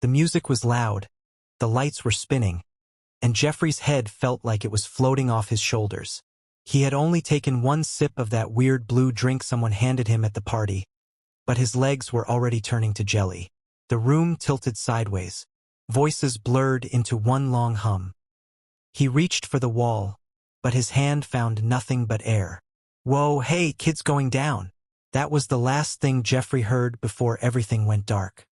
The music was loud, the lights were spinning, and Jeffrey's head felt like it was floating off his shoulders. He had only taken one sip of that weird blue drink someone handed him at the party, but his legs were already turning to jelly. The room tilted sideways. Voices blurred into one long hum. He reached for the wall, but his hand found nothing but air. "Whoa, hey, kid's going down." That was the last thing Jeffrey heard before everything went dark.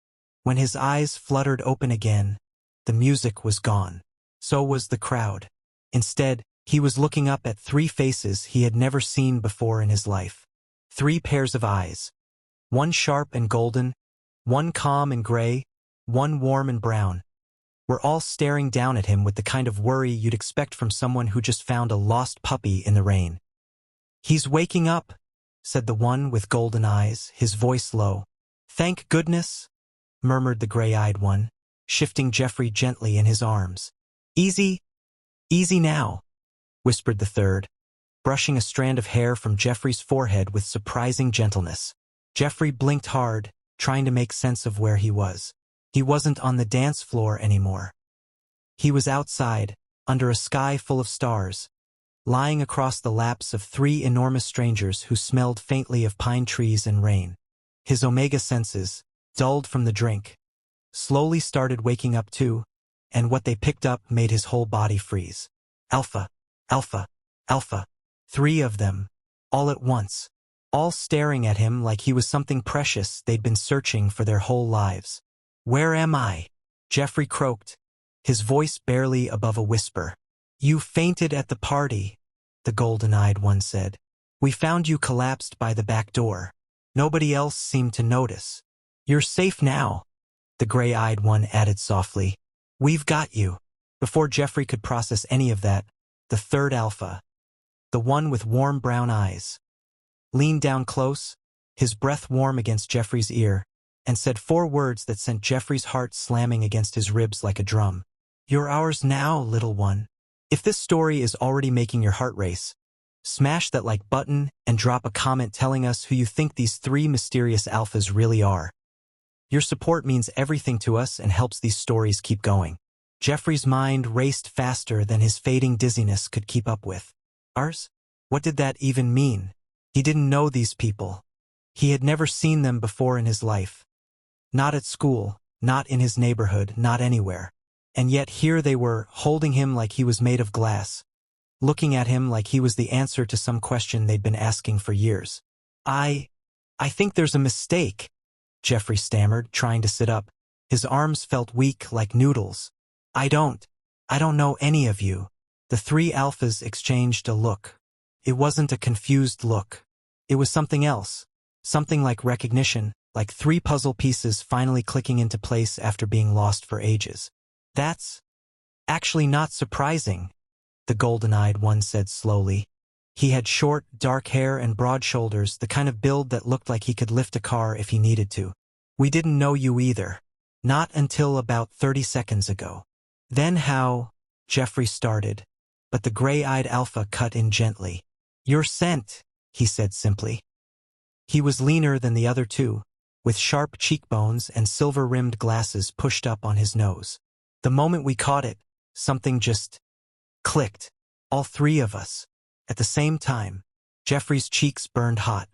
When his eyes fluttered open again, the music was gone. So was the crowd. Instead, he was looking up at three faces he had never seen before in his life. Three pairs of eyes. One sharp and golden, one calm and gray, one warm and brown. Were all staring down at him with the kind of worry you'd expect from someone who just found a lost puppy in the rain. "He's waking up," said the one with golden eyes, his voice low. "Thank goodness," murmured the gray-eyed one, shifting Jeffrey gently in his arms. "Easy, easy now," whispered the third, brushing a strand of hair from Jeffrey's forehead with surprising gentleness. Jeffrey blinked hard, trying to make sense of where he was. He wasn't on the dance floor anymore. He was outside, under a sky full of stars, lying across the laps of three enormous strangers who smelled faintly of pine trees and rain. His Omega senses, dulled from the drink, slowly started waking up too, and what they picked up made his whole body freeze. Alpha, Alpha, Alpha. Three of them, all at once, all staring at him like he was something precious they'd been searching for their whole lives. "Where am I?" Jeffrey croaked, his voice barely above a whisper. "You fainted at the party," the golden-eyed one said. "We found you collapsed by the back door. Nobody else seemed to notice. You're safe now," the gray-eyed one added softly. "We've got you." Before Jeffrey could process any of that, the third Alpha, the one with warm brown eyes, leaned down close, his breath warm against Jeffrey's ear, and said four words that sent Jeffrey's heart slamming against his ribs like a drum. "You're ours now, little one." If this story is already making your heart race, smash that like button and drop a comment telling us who you think these three mysterious alphas really are. Your support means everything to us and helps these stories keep going. Jeffrey's mind raced faster than his fading dizziness could keep up with. Ours? What did that even mean? He didn't know these people. He had never seen them before in his life. Not at school, not in his neighborhood, not anywhere. And yet here they were, holding him like he was made of glass, looking at him like he was the answer to some question they'd been asking for years. I think there's a mistake," Jeffrey stammered, trying to sit up. His arms felt weak like noodles. I don't know any of you." The three alphas exchanged a look. It wasn't a confused look. It was something else. Something like recognition, like three puzzle pieces finally clicking into place after being lost for ages. "That's actually not surprising," the golden-eyed one said slowly. He had short, dark hair and broad shoulders, the kind of build that looked like he could lift a car if he needed to. "We didn't know you either. Not until about 30 seconds ago." "Then how?" Jeffrey started, but the gray-eyed Alpha cut in gently. "You're sent," he said simply. He was leaner than the other two, with sharp cheekbones and silver-rimmed glasses pushed up on his nose. "The moment we caught it, something just clicked. All three of us. At the same time." Jeffrey's cheeks burned hot.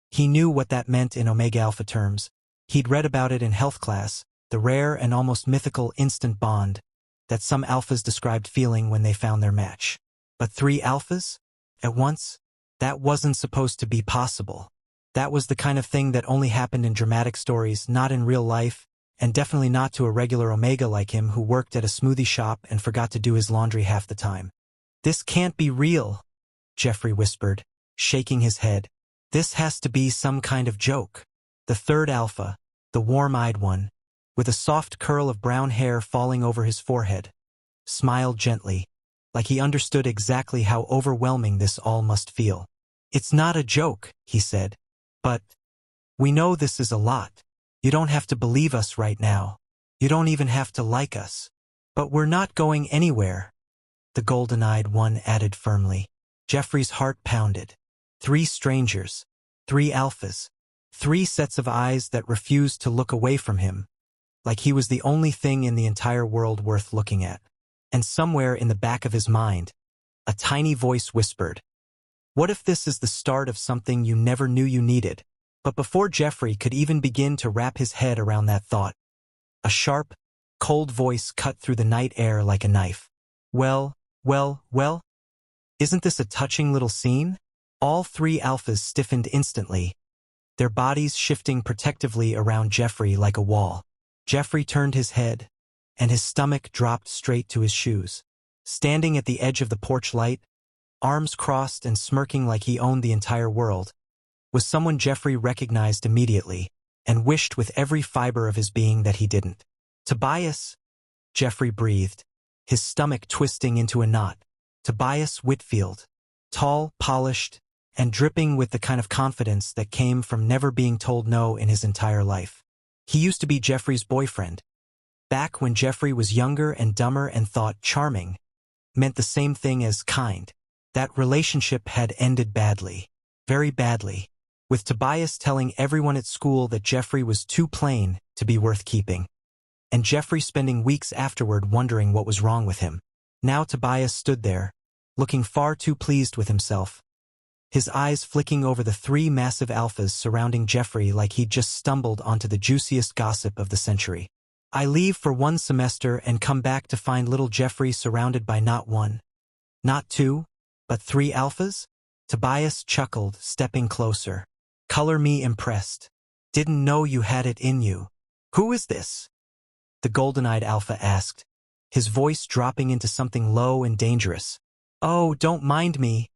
He knew what that meant in Omega Alpha terms. He'd read about it in health class, the rare and almost mythical instant bond that some alphas described feeling when they found their match. But three alphas? At once? That wasn't supposed to be possible. That was the kind of thing that only happened in dramatic stories, not in real life, and definitely not to a regular Omega like him who worked at a smoothie shop and forgot to do his laundry half the time. "This can't be real," Jeffrey whispered, shaking his head. "This has to be some kind of joke." The third Alpha, the warm-eyed one, with a soft curl of brown hair falling over his forehead, smiled gently, like he understood exactly how overwhelming this all must feel. "It's not a joke," he said, "but we know this is a lot. You don't have to believe us right now. You don't even have to like us. But we're not going anywhere," the golden-eyed one added firmly. Jeffrey's heart pounded. Three strangers, three alphas, three sets of eyes that refused to look away from him. like he was the only thing in the entire world worth looking at. And somewhere in the back of his mind, a tiny voice whispered, "What if this is the start of something you never knew you needed?" But before Jeffrey could even begin to wrap his head around that thought, a sharp, cold voice cut through the night air like a knife. Well, isn't this a touching little scene?" All three alphas stiffened instantly, their bodies shifting protectively around Jeffrey like a wall. Jeffrey turned his head, and his stomach dropped straight to his shoes. Standing at the edge of the porch light, arms crossed and smirking like he owned the entire world, was someone Jeffrey recognized immediately, and wished with every fiber of his being that he didn't. "Tobias," Jeffrey breathed, his stomach twisting into a knot. Tobias Whitfield, tall, polished, and dripping with the kind of confidence that came from never being told no in his entire life. He used to be Jeffrey's boyfriend. Back when Jeffrey was younger and dumber and thought charming meant the same thing as kind. That relationship had ended badly, very badly, with Tobias telling everyone at school that Jeffrey was too plain to be worth keeping, and Jeffrey spending weeks afterward wondering what was wrong with him. Now Tobias stood there, looking far too pleased with himself, his eyes flicking over the three massive alphas surrounding Jeffrey like he'd just stumbled onto the juiciest gossip of the century. "I leave for 1 semester and come back to find little Jeffrey surrounded by not 1, not 2, but 3 alphas?" Tobias chuckled, stepping closer. "Color me impressed. Didn't know you had it in you. Who is this?" the golden-eyed alpha asked, his voice dropping into something low and dangerous. "Oh, don't mind me,"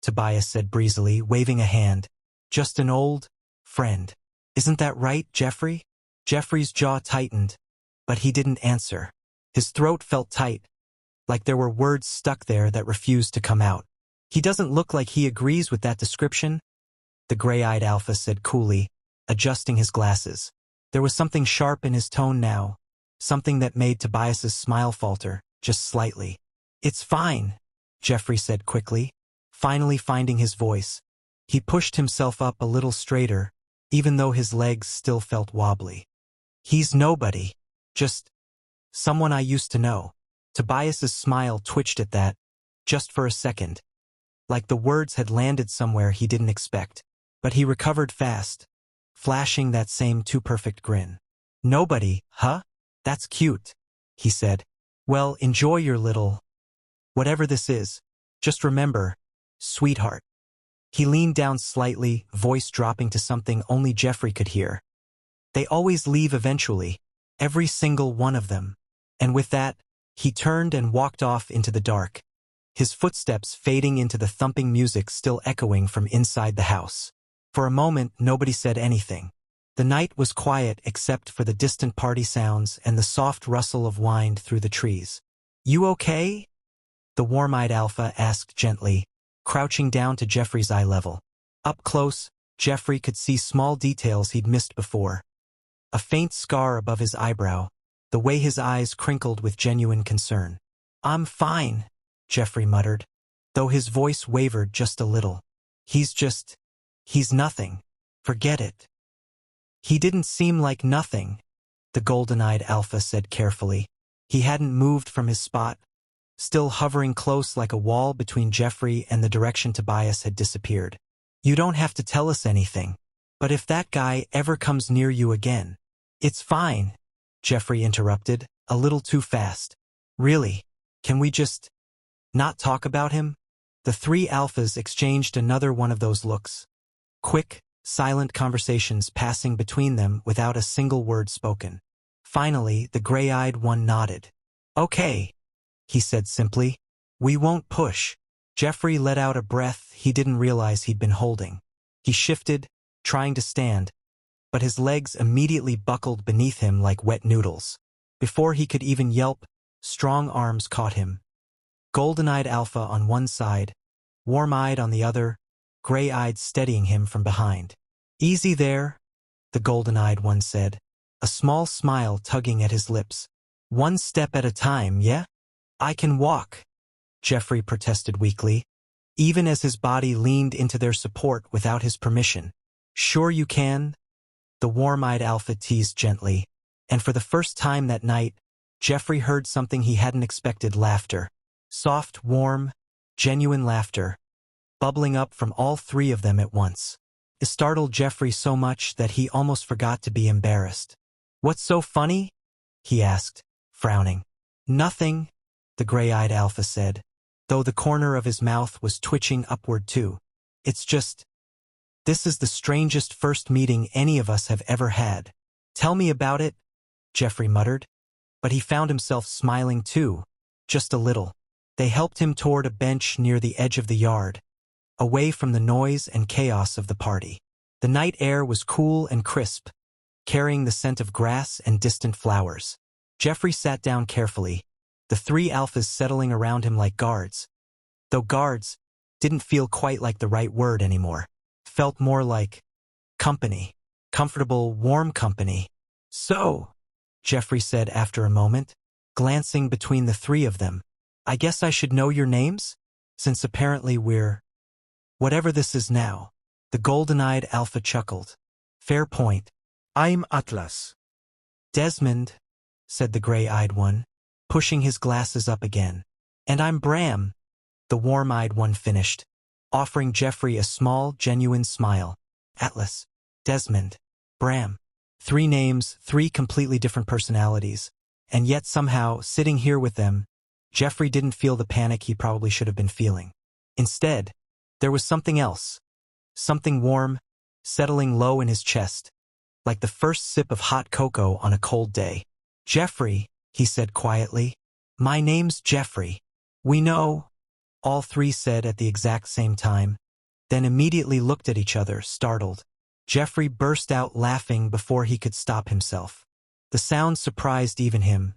Tobias said breezily, waving a hand. "Just an old friend. Isn't that right, Jeffrey?" Jeffrey's jaw tightened, but he didn't answer. His throat felt tight, like there were words stuck there that refused to come out. "He doesn't look like he agrees with that description," the gray-eyed alpha said coolly, adjusting his glasses. There was something sharp in his tone now, something that made Tobias's smile falter, just slightly. "It's fine," Jeffrey said quickly, finally finding his voice. He pushed himself up a little straighter, even though his legs still felt wobbly. "He's nobody. Just someone I used to know." Tobias's smile twitched at that, just for a second, like the words had landed somewhere he didn't expect. But he recovered fast, flashing that same too-perfect grin. "Nobody, huh? That's cute," he said. "Well, enjoy your little whatever this is. Just remember, sweetheart." He leaned down slightly, voice dropping to something only Jeffrey could hear. "They always leave eventually, every single one of them." And with that, he turned and walked off into the dark, his footsteps fading into the thumping music still echoing from inside the house. For a moment, nobody said anything. The night was quiet except for the distant party sounds and the soft rustle of wind through the trees. "You okay?" the warm-eyed alpha asked gently, crouching down to Jeffrey's eye level. Up close, Jeffrey could see small details he'd missed before. A faint scar above his eyebrow, the way his eyes crinkled with genuine concern. "I'm fine," Jeffrey muttered, though his voice wavered just a little. He's nothing. Forget it." "He didn't seem like nothing," the golden-eyed alpha said carefully. He hadn't moved from his spot, still hovering close like a wall between Jeffrey and the direction Tobias had disappeared. "You don't have to tell us anything, but if that guy ever comes near you again—" "It's fine," Jeffrey interrupted, a little too fast. "Really, can we just not talk about him?" The three alphas exchanged another one of those looks. Quick, silent conversations passing between them without a single word spoken. Finally, the gray-eyed one nodded. "Okay," he said simply. "We won't push." Jeffrey let out a breath he didn't realize he'd been holding. He shifted, trying to stand, but his legs immediately buckled beneath him like wet noodles. Before he could even yelp, strong arms caught him. Golden-eyed alpha on one side, warm-eyed on the other, gray-eyed steadying him from behind. "Easy there," the golden-eyed one said, a small smile tugging at his lips. "One step at a time, yeah?" "I can walk," Jeffrey protested weakly, even as his body leaned into their support without his permission. "Sure you can," the warm-eyed alpha teased gently, And for the first time that night, Jeffrey heard something he hadn't expected: laughter. Soft, warm, genuine laughter, bubbling up from all three of them at once. It startled Jeffrey so much that he almost forgot to be embarrassed. "What's so funny?" he asked, frowning. "Nothing," the gray-eyed alpha said, though the corner of his mouth was twitching upward too. "It's just, this is the strangest first meeting any of us have ever had." "Tell me about it," Jeffrey muttered. But he found himself smiling too, just a little. They helped him toward a bench near the edge of the yard, away from the noise and chaos of the party. The night air was cool and crisp, carrying the scent of grass and distant flowers. Jeffrey sat down carefully, the three alphas settling around him like guards. Though guards didn't feel quite like the right word anymore. Felt more like company. Comfortable, warm company. "So," Jeffrey said after a moment, glancing between the three of them, "I guess I should know your names? Since apparently we're whatever this is now." The golden-eyed alpha chuckled. "Fair point." "I'm Atlas." "Desmond," said the gray-eyed one, pushing his glasses up again. "And I'm Bram," the warm-eyed one finished, offering Jeffrey a small, genuine smile. Atlas, Desmond, Bram. Three names, three completely different personalities. And yet somehow, sitting here with them, Jeffrey didn't feel the panic he probably should have been feeling. Instead, there was something else. Something warm, settling low in his chest, like the first sip of hot cocoa on a cold day. "Jeffrey," he said quietly. "My name's Jeffrey." "We know," all three said at the exact same time, then immediately looked at each other, startled. Jeffrey burst out laughing before he could stop himself. The sound surprised even him.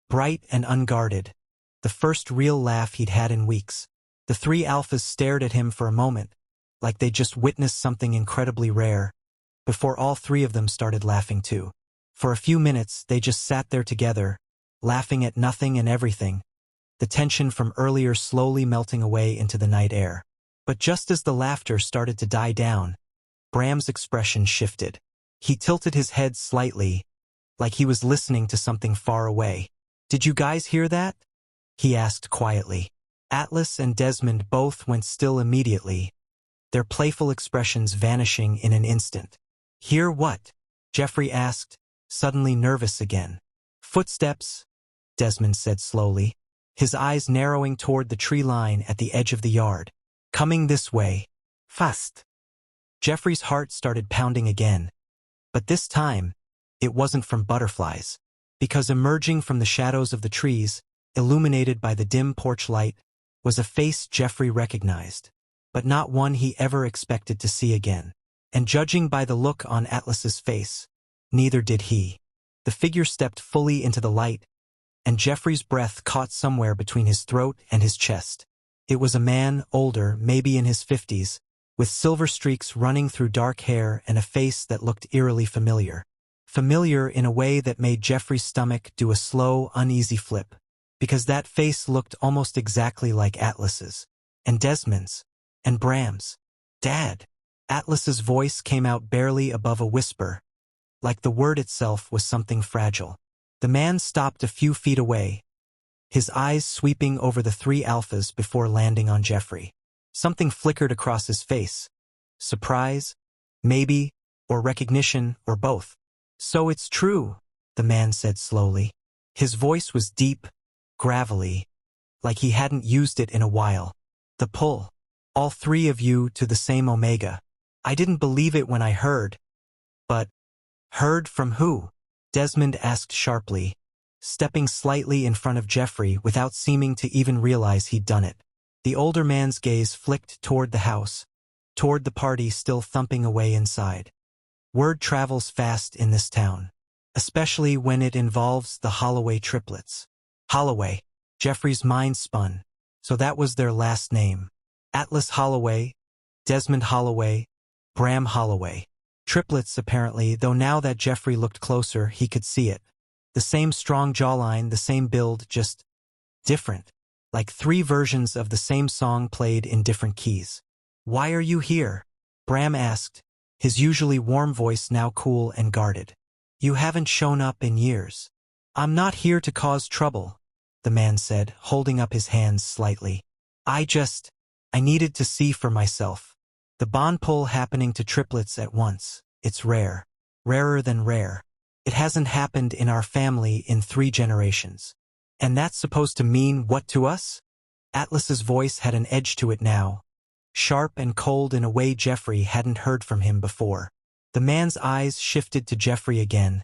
Bright and unguarded, the first real laugh he'd had in weeks. The three alphas stared at him for a moment, like they'd just witnessed something incredibly rare, before all three of them started laughing too. For a few minutes, they just sat there together, laughing at nothing and everything, the tension from earlier slowly melting away into the night air. But just as the laughter started to die down, Bram's expression shifted. He tilted his head slightly, like he was listening to something far away. "Did you guys hear that?" he asked quietly. Atlas and Desmond both went still immediately, their playful expressions vanishing in an instant. "Hear what?" Jeffrey asked, suddenly nervous again. "Footsteps," Desmond said slowly, his eyes narrowing toward the tree line at the edge of the yard. "Coming this way. Fast." Jeffrey's heart started pounding again. But this time, it wasn't from butterflies, because emerging from the shadows of the trees, illuminated by the dim porch light, was a face Jeffrey recognized, but not one he ever expected to see again. And judging by the look on Atlas's face, neither did he. The figure stepped fully into the light, and Jeffrey's breath caught somewhere between his throat and his chest. It was a man, older, maybe in his 50s, with silver streaks running through dark hair and a face that looked eerily familiar. Familiar in a way that made Jeffrey's stomach do a slow, uneasy flip, because that face looked almost exactly like Atlas's, and Desmond's, and Bram's. "Dad." Atlas's voice came out barely above a whisper, like the word itself was something fragile. The man stopped a few feet away, his eyes sweeping over the three alphas before landing on Jeffrey. Something flickered across his face. Surprise, maybe, or recognition, or both. "So it's true," the man said slowly. His voice was deep, gravelly, like he hadn't used it in a while. "The pull. All three of you to the same Omega. I didn't believe it when I heard." "But, heard from who?" Desmond asked sharply, stepping slightly in front of Jeffrey without seeming to even realize he'd done it. The older man's gaze flicked toward the house, toward the party still thumping away inside. "Word travels fast in this town, especially when it involves the Holloway triplets." Holloway. Jeffrey's mind spun. So that was their last name. Atlas Holloway, Desmond Holloway, Bram Holloway. Triplets apparently, though now that Jeffrey looked closer, he could see it. The same strong jawline, the same build, just different. Like three versions of the same song played in different keys. "Why are you here?" Bram asked, his usually warm voice now cool and guarded. You haven't shown up in years. I'm not here to cause trouble, the man said, holding up his hands slightly. I needed to see for myself. The bond pull happening to triplets at once. It's rare. Rarer than rare. It hasn't happened in our family in 3 generations. And that's supposed to mean what to us? Atlas's voice had an edge to it now, sharp and cold in a way Jeffrey hadn't heard from him before. The man's eyes shifted to Jeffrey again,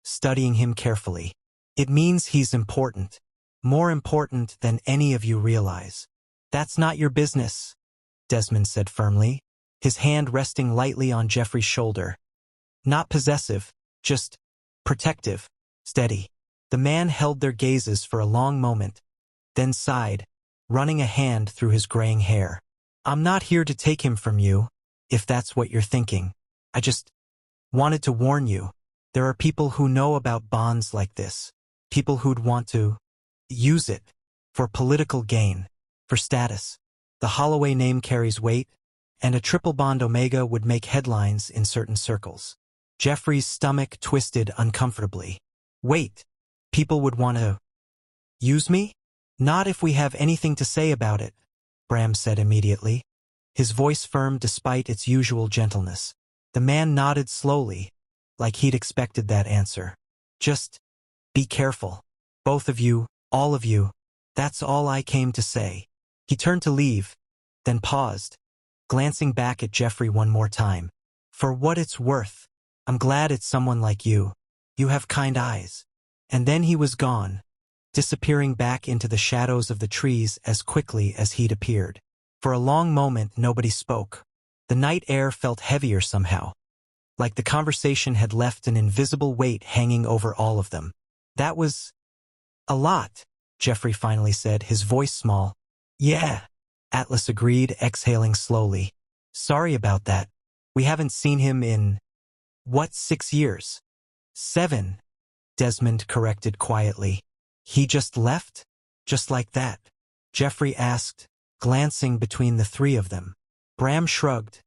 studying him carefully. It means he's important. More important than any of you realize. That's not your business, Desmond said firmly, his hand resting lightly on Jeffrey's shoulder. Not possessive, just protective, steady. The man held their gazes for a long moment, then sighed, running a hand through his graying hair. I'm not here to take him from you, if that's what you're thinking. I just wanted to warn you. There are people who know about bonds like this. People who'd want to use it for political gain, for status. The Holloway name carries weight, and a triple bond Omega would make headlines in certain circles. Jeffrey's stomach twisted uncomfortably. Wait, people would want to use me? Not if we have anything to say about it, Bram said immediately, his voice firm despite its usual gentleness. The man nodded slowly, like he'd expected that answer. Just be careful. Both of you, all of you. That's all I came to say. He turned to leave, then paused, glancing back at Jeffrey one more time. For what it's worth, I'm glad it's someone like you. You have kind eyes. And then he was gone, disappearing back into the shadows of the trees as quickly as he'd appeared. For a long moment nobody spoke. The night air felt heavier somehow, like the conversation had left an invisible weight hanging over all of them. That was a lot, Jeffrey finally said, his voice small. Yeah, Atlas agreed, exhaling slowly. Sorry about that. We haven't seen him in, 6 years? 7, Desmond corrected quietly. He just left? Just like that? Jeffrey asked, glancing between the 3 of them. Bram shrugged,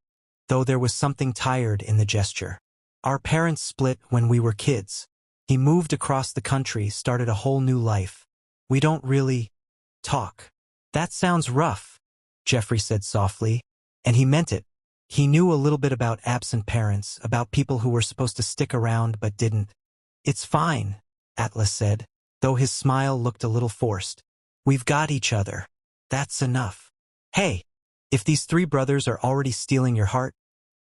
though there was something tired in the gesture. Our parents split when we were kids. He moved across the country, started a whole new life. We don't really talk. That sounds rough, Jeffrey said softly, and he meant it. He knew a little bit about absent parents, about people who were supposed to stick around but didn't. It's fine, Atlas said, though his smile looked a little forced. We've got each other. That's enough. Hey, if these 3 brothers are already stealing your heart,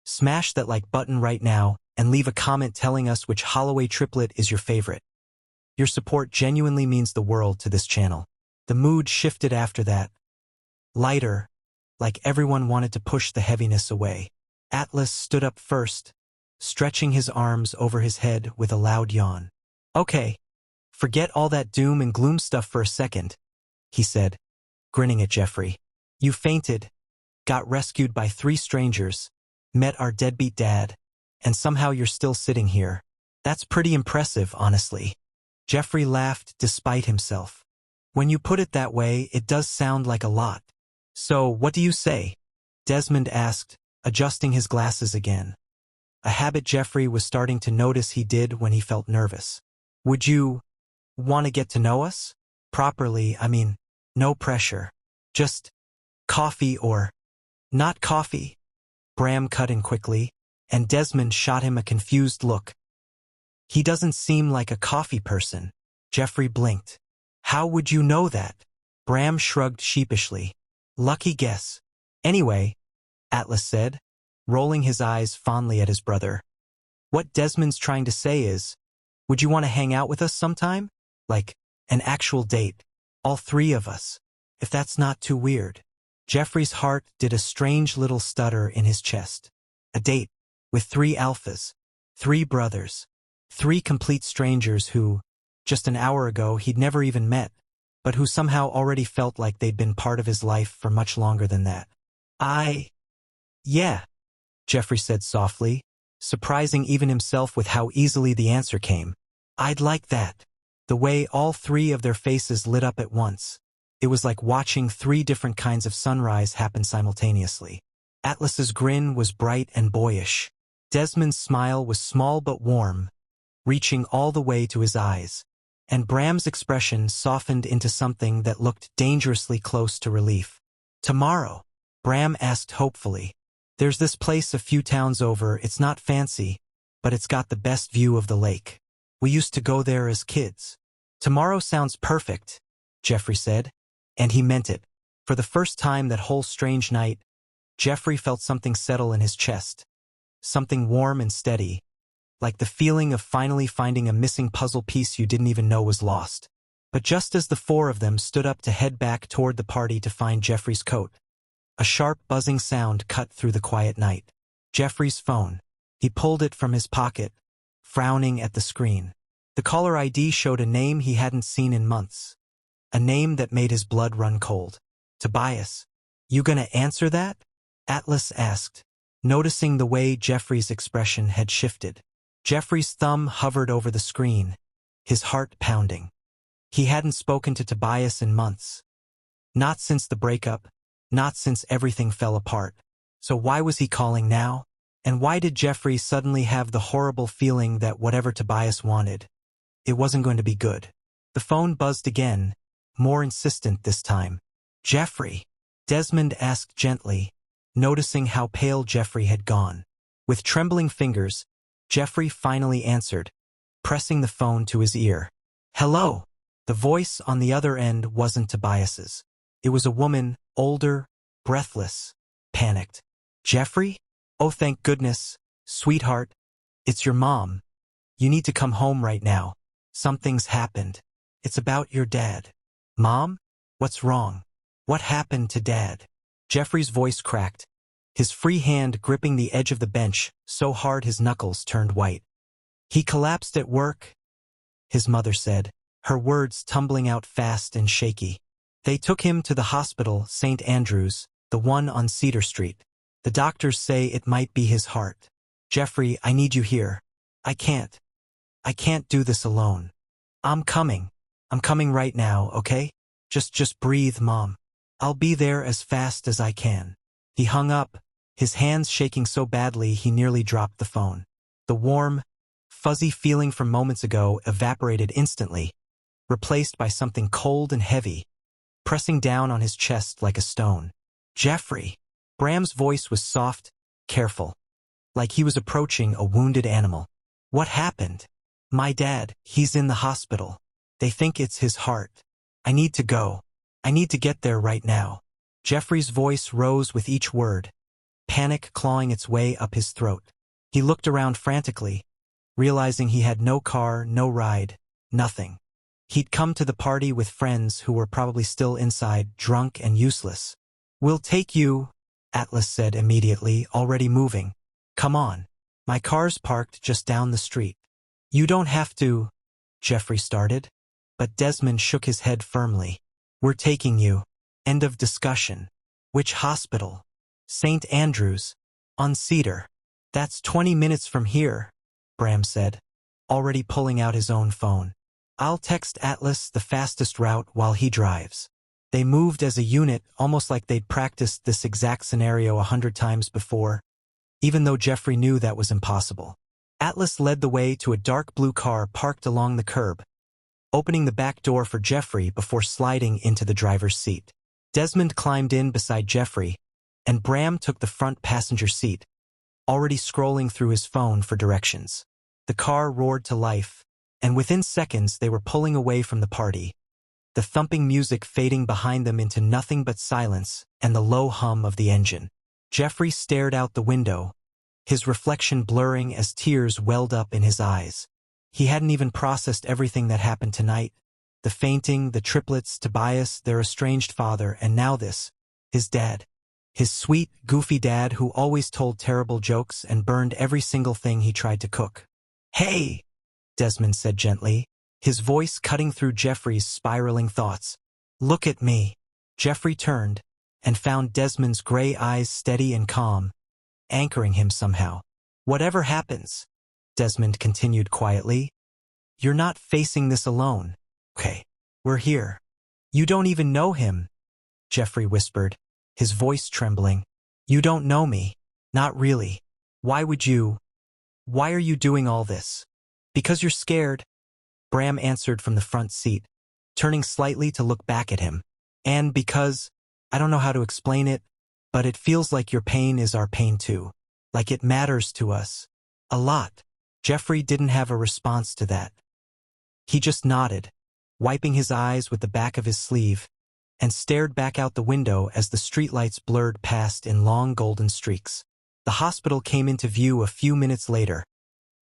smash that like button right now and leave a comment telling us which Holloway triplet is your favorite. Your support genuinely means the world to this channel. The mood shifted after that. Lighter, like everyone wanted to push the heaviness away. Atlas stood up first, stretching his arms over his head with a loud yawn. Okay, forget all that doom and gloom stuff for a second, he said, grinning at Jeffrey. You fainted, got rescued by 3 strangers, met our deadbeat dad, and somehow you're still sitting here. That's pretty impressive, honestly. Jeffrey laughed despite himself. When you put it that way, it does sound like a lot. So, what do you say? Desmond asked, adjusting his glasses again. A habit Jeffrey was starting to notice he did when he felt nervous. Would you want to get to know us? Properly, I mean, no pressure. Just coffee or not coffee? Bram cut in quickly, and Desmond shot him a confused look. He doesn't seem like a coffee person. Jeffrey blinked. How would you know that? Bram shrugged sheepishly. Lucky guess. Anyway, Atlas said, rolling his eyes fondly at his brother. What Desmond's trying to say is, would you want to hang out with us sometime? Like, an actual date. All 3 of us. If that's not too weird. Jeffrey's heart did a strange little stutter in his chest. A date with 3 alphas. 3 brothers. 3 complete strangers who, just an hour ago, he'd never even met, but who somehow already felt like they'd been part of his life for much longer than that. Yeah, Jeffrey said softly, surprising even himself with how easily the answer came. I'd like that. The way all 3 of their faces lit up at once. It was like watching 3 different kinds of sunrise happen simultaneously. Atlas's grin was bright and boyish. Desmond's smile was small but warm, reaching all the way to his eyes, and Bram's expression softened into something that looked dangerously close to relief. "Tomorrow?" Bram asked hopefully. "There's this place a few towns over. It's not fancy, but it's got the best view of the lake. We used to go there as kids." "Tomorrow sounds perfect," Jeffrey said, and he meant it. For the first time that whole strange night, Jeffrey felt something settle in his chest. Something warm and steady, like the feeling of finally finding a missing puzzle piece you didn't even know was lost. But just as the four of them stood up to head back toward the party to find Jeffrey's coat, a sharp buzzing sound cut through the quiet night. Jeffrey's phone. He pulled it from his pocket, frowning at the screen. The caller ID showed a name he hadn't seen in months. A name that made his blood run cold. "Tobias. You gonna answer that?" Atlas asked, noticing the way Jeffrey's expression had shifted. Jeffrey's thumb hovered over the screen, his heart pounding. He hadn't spoken to Tobias in months. Not since the breakup, not since everything fell apart. So why was he calling now? And why did Jeffrey suddenly have the horrible feeling that whatever Tobias wanted, it wasn't going to be good? The phone buzzed again, more insistent this time. "Jeffrey?" Desmond asked gently, noticing how pale Jeffrey had gone. With trembling fingers, Jeffrey finally answered, pressing the phone to his ear. "Hello." The voice on the other end wasn't Tobias's. It was a woman, older, breathless, panicked. "Jeffrey? Oh, thank goodness, sweetheart. It's your mom. You need to come home right now. Something's happened. It's about your dad." "Mom? What's wrong? What happened to Dad?" Jeffrey's voice cracked, his free hand gripping the edge of the bench so hard his knuckles turned white. "He collapsed at work," his mother said, her words tumbling out fast and shaky. "They took him to the hospital, St. Andrew's, the one on Cedar Street. The doctors say it might be his heart." "Jeffrey, I need you here. I can't do this alone. I'm coming right now, okay? Just breathe, Mom. I'll be there as fast as I can." He hung up, his hands shaking so badly he nearly dropped the phone. The warm, fuzzy feeling from moments ago evaporated instantly, replaced by something cold and heavy, pressing down on his chest like a stone. "Jeffrey." Bram's voice was soft, careful, like he was approaching a wounded animal. "What happened?" "My dad, he's in the hospital. They think it's his heart. I need to go. I need to get there right now." Jeffrey's voice rose with each word, panic clawing its way up his throat. He looked around frantically, realizing he had no car, no ride, nothing. He'd come to the party with friends who were probably still inside, drunk and useless. "We'll take you," Atlas said immediately, already moving. "Come on. My car's parked just down the street." "You don't have to," Jeffrey started, but Desmond shook his head firmly. "We're taking you. End of discussion." "Which hospital?" "St. Andrew's, on Cedar." "That's 20 minutes from here," Bram said, already pulling out his own phone. "I'll text Atlas the fastest route while he drives." They moved as a unit, almost like they'd practiced this exact scenario 100 times before, even though Jeffrey knew that was impossible. Atlas led the way to a dark blue car parked along the curb, opening the back door for Jeffrey before sliding into the driver's seat. Desmond climbed in beside Jeffrey, and Bram took the front passenger seat, already scrolling through his phone for directions. The car roared to life, and within seconds they were pulling away from the party, the thumping music fading behind them into nothing but silence and the low hum of the engine. Jeffrey stared out the window, his reflection blurring as tears welled up in his eyes. He hadn't even processed everything that happened tonight. The fainting, the triplets, Tobias, their estranged father, and now this, his dad. His sweet, goofy dad who always told terrible jokes and burned every single thing he tried to cook. "Hey," Desmond said gently, his voice cutting through Jeffrey's spiraling thoughts. "Look at me." Jeffrey turned and found Desmond's gray eyes steady and calm, anchoring him somehow. "Whatever happens," Desmond continued quietly, "you're not facing this alone. Okay, we're here." "You don't even know him," Jeffrey whispered, his voice trembling. "You don't know me. Not really. Why would you? Why are you doing all this?" Because you're scared, Bram answered from the front seat, turning slightly to look back at him. And because, I don't know how to explain it, but it feels like your pain is our pain too. Like it matters to us. A lot. Jeffrey didn't have a response to that. He just nodded, wiping his eyes with the back of his sleeve, and stared back out the window as the streetlights blurred past in long golden streaks. The hospital came into view a few minutes later.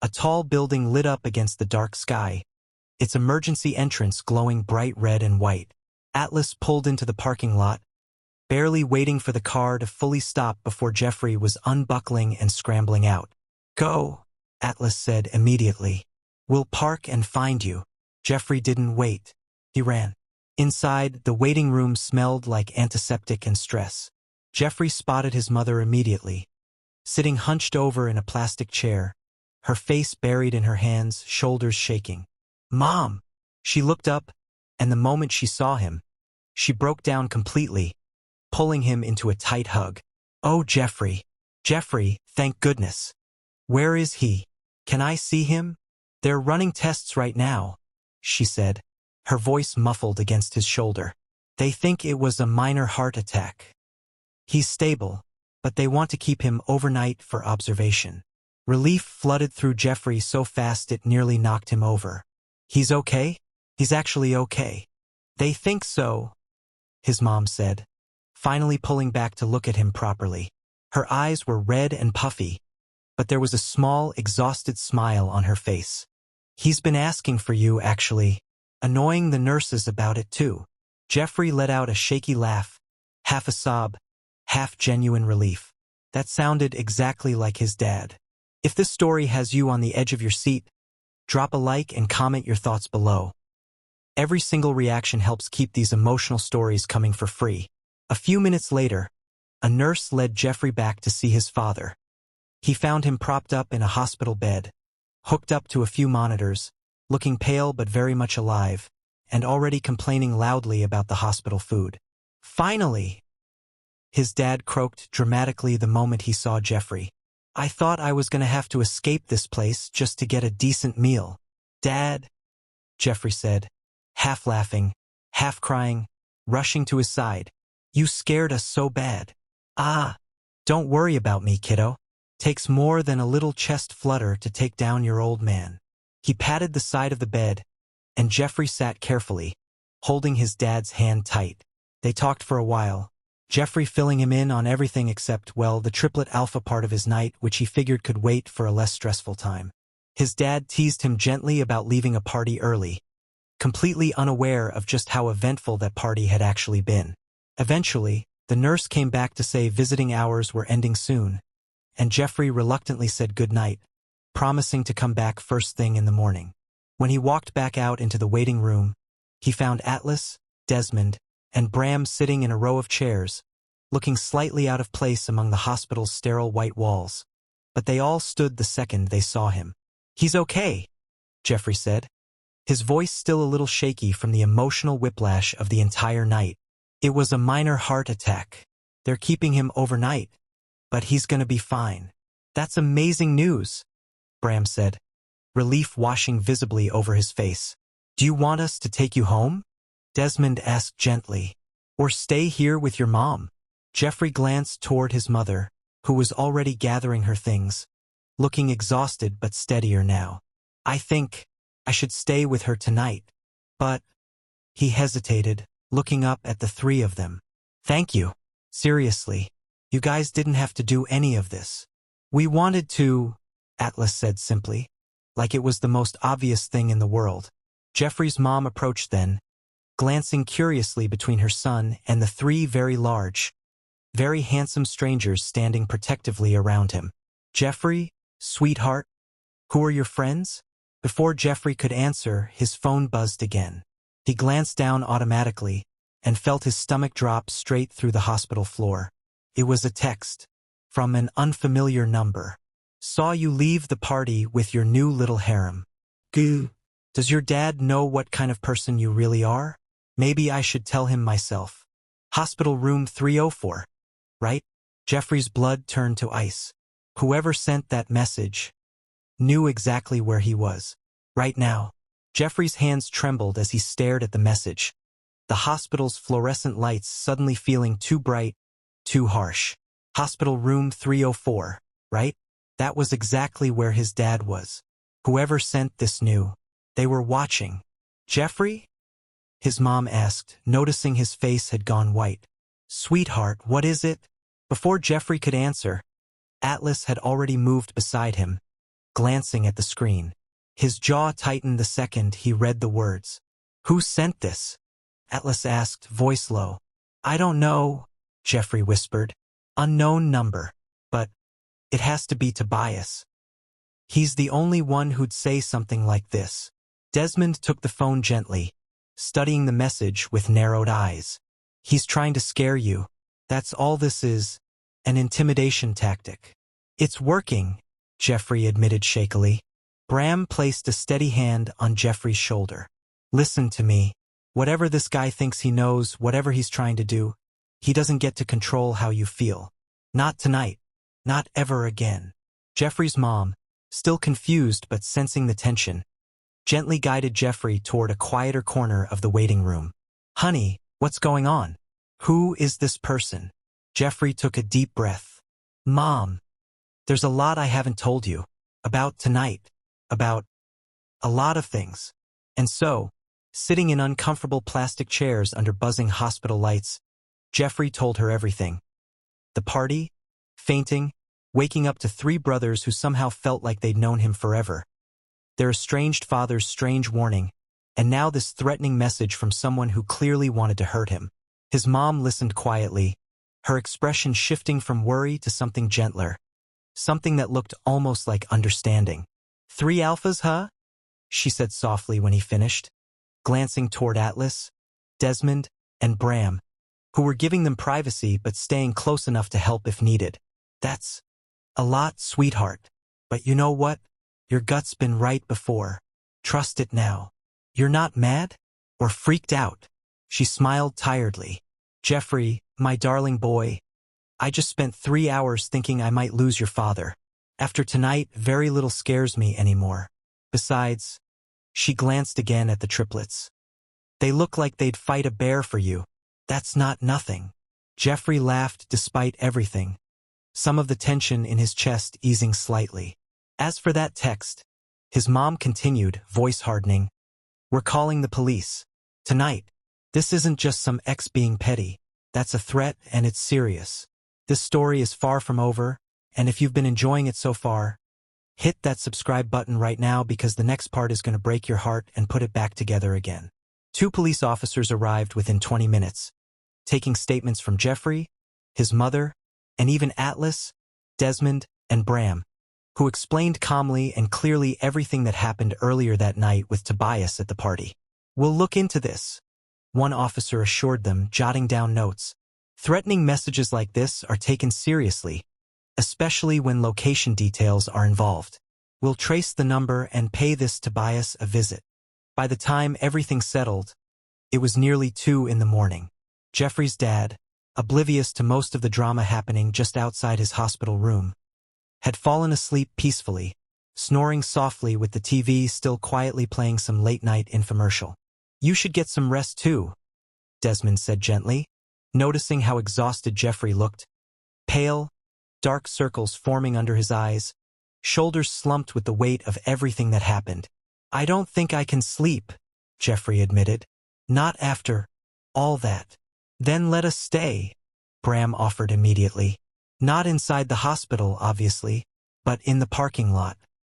A tall building lit up against the dark sky, its emergency entrance glowing bright red and white. Atlas pulled into the parking lot, barely waiting for the car to fully stop before Jeffrey was unbuckling and scrambling out. "Go," Atlas said immediately. "We'll park and find you." Jeffrey didn't wait. He ran. Inside, the waiting room smelled like antiseptic and stress. Jeffrey spotted his mother immediately, sitting hunched over in a plastic chair, her face buried in her hands, shoulders shaking. "Mom!" She looked up, and the moment she saw him, she broke down completely, pulling him into a tight hug. "Oh, Jeffrey. Jeffrey, thank goodness. Where is he? Can I see him?" "They're running tests right now," she said, her voice muffled against his shoulder. "They think it was a minor heart attack. He's stable, but they want to keep him overnight for observation." Relief flooded through Jeffrey so fast it nearly knocked him over. "He's okay? He's actually okay." "They think so," his mom said, finally pulling back to look at him properly. Her eyes were red and puffy, but there was a small, exhausted smile on her face. "He's been asking for you, actually, annoying the nurses about it too." Jeffrey let out a shaky laugh, half a sob, half genuine relief. That sounded exactly like his dad. If this story has you on the edge of your seat, drop a like and comment your thoughts below. Every single reaction helps keep these emotional stories coming for free. A few minutes later, a nurse led Jeffrey back to see his father. He found him propped up in a hospital bed, hooked up to a few monitors, looking pale but very much alive, and already complaining loudly about the hospital food. "Finally!" his dad croaked dramatically the moment he saw Jeffrey. "I thought I was going to have to escape this place just to get a decent meal." "Dad," Jeffrey said, half laughing, half crying, rushing to his side. "You scared us so bad." "Ah, don't worry about me, kiddo. Takes more than a little chest flutter to take down your old man." He patted the side of the bed, and Jeffrey sat carefully, holding his dad's hand tight. They talked for a while, Jeffrey filling him in on everything except, well, the Triplet Alpha part of his night, which he figured could wait for a less stressful time. His dad teased him gently about leaving a party early, completely unaware of just how eventful that party had actually been. Eventually, the nurse came back to say visiting hours were ending soon, and Jeffrey reluctantly said goodnight, promising to come back first thing in the morning. When he walked back out into the waiting room, he found Atlas, Desmond, and Bram sitting in a row of chairs, looking slightly out of place among the hospital's sterile white walls. But they all stood the second they saw him. "He's okay," Jeffrey said, his voice still a little shaky from the emotional whiplash of the entire night. "It was a minor heart attack. They're keeping him overnight, but he's gonna be fine." "That's amazing news," Bram said, relief washing visibly over his face. "Do you want us to take you home?" Desmond asked gently. "Or stay here with your mom?" Jeffrey glanced toward his mother, who was already gathering her things, looking exhausted but steadier now. "I think I should stay with her tonight. But—" he hesitated, looking up at the three of them. "Thank you. Seriously, you guys didn't have to do any of this." "We wanted to," Atlas said simply, like it was the most obvious thing in the world. Jeffrey's mom approached then, glancing curiously between her son and the three very large, very handsome strangers standing protectively around him. "Jeffrey, sweetheart, who are your friends?" Before Jeffrey could answer, his phone buzzed again. He glanced down automatically and felt his stomach drop straight through the hospital floor. It was a text from an unfamiliar number. "Saw you leave the party with your new little harem. Goo. Does your dad know what kind of person you really are? Maybe I should tell him myself. Hospital room 304, right?" Jeffrey's blood turned to ice. Whoever sent that message knew exactly where he was. Right now. Jeffrey's hands trembled as he stared at the message. The hospital's fluorescent lights suddenly feeling too bright, too harsh. Hospital room 304, right? That was exactly where his dad was. Whoever sent this knew. They were watching. Jeffrey? His mom asked, noticing his face had gone white. Sweetheart, what is it? Before Jeffrey could answer, Atlas had already moved beside him, glancing at the screen. His jaw tightened the second he read the words. Who sent this? Atlas asked, voice low. I don't know, Jeffrey whispered. Unknown number. But it has to be Tobias. He's the only one who'd say something like this. Desmond took the phone gently, studying the message with narrowed eyes. He's trying to scare you. That's all this is. An intimidation tactic. It's working, Jeffrey admitted shakily. Bram placed a steady hand on Jeffrey's shoulder. Listen to me. Whatever this guy thinks he knows, whatever he's trying to do, he doesn't get to control how you feel. Not tonight. Not ever again. Jeffrey's mom, still confused but sensing the tension, gently guided Jeffrey toward a quieter corner of the waiting room. Honey, what's going on? Who is this person? Jeffrey took a deep breath. Mom, there's a lot I haven't told you. About tonight. About a lot of things. And so, sitting in uncomfortable plastic chairs under buzzing hospital lights, Jeffrey told her everything. The party, fainting, waking up to 3 brothers who somehow felt like they'd known him forever. Their estranged father's strange warning, and now this threatening message from someone who clearly wanted to hurt him. His mom listened quietly, her expression shifting from worry to something gentler, something that looked almost like understanding. 3 alphas, huh? She said softly when he finished, glancing toward Atlas, Desmond, and Bram, who were giving them privacy but staying close enough to help if needed. That's a lot, sweetheart. But you know what? Your gut's been right before. Trust it now. You're not mad? Or freaked out? She smiled tiredly. Jeffrey, my darling boy, I just spent 3 hours thinking I might lose your father. After tonight, very little scares me anymore. Besides, she glanced again at the triplets. They look like they'd fight a bear for you. That's not nothing. Jeffrey laughed despite everything, some of the tension in his chest easing slightly. As for that text, his mom continued, voice hardening, we're calling the police. Tonight. This isn't just some ex being petty. That's a threat and it's serious. This story is far from over, and if you've been enjoying it so far, hit that subscribe button right now because the next part is going to break your heart and put it back together again. 2 police officers arrived within 20 minutes, taking statements from Jeffrey, his mother, and even Atlas, Desmond, and Bram, who explained calmly and clearly everything that happened earlier that night with Tobias at the party. We'll look into this, one officer assured them, jotting down notes. Threatening messages like this are taken seriously, especially when location details are involved. We'll trace the number and pay this Tobias a visit. By the time everything settled, it was nearly 2 in the morning. Jeffrey's dad, oblivious to most of the drama happening just outside his hospital room, had fallen asleep peacefully, snoring softly with the TV still quietly playing some late-night infomercial. You should get some rest too, Desmond said gently, noticing how exhausted Jeffrey looked. Pale, dark circles forming under his eyes, shoulders slumped with the weight of everything that happened. I don't think I can sleep, Jeffrey admitted. Not after all that. Then let us stay, Bram offered immediately. Not inside the hospital, obviously, but in the parking lot,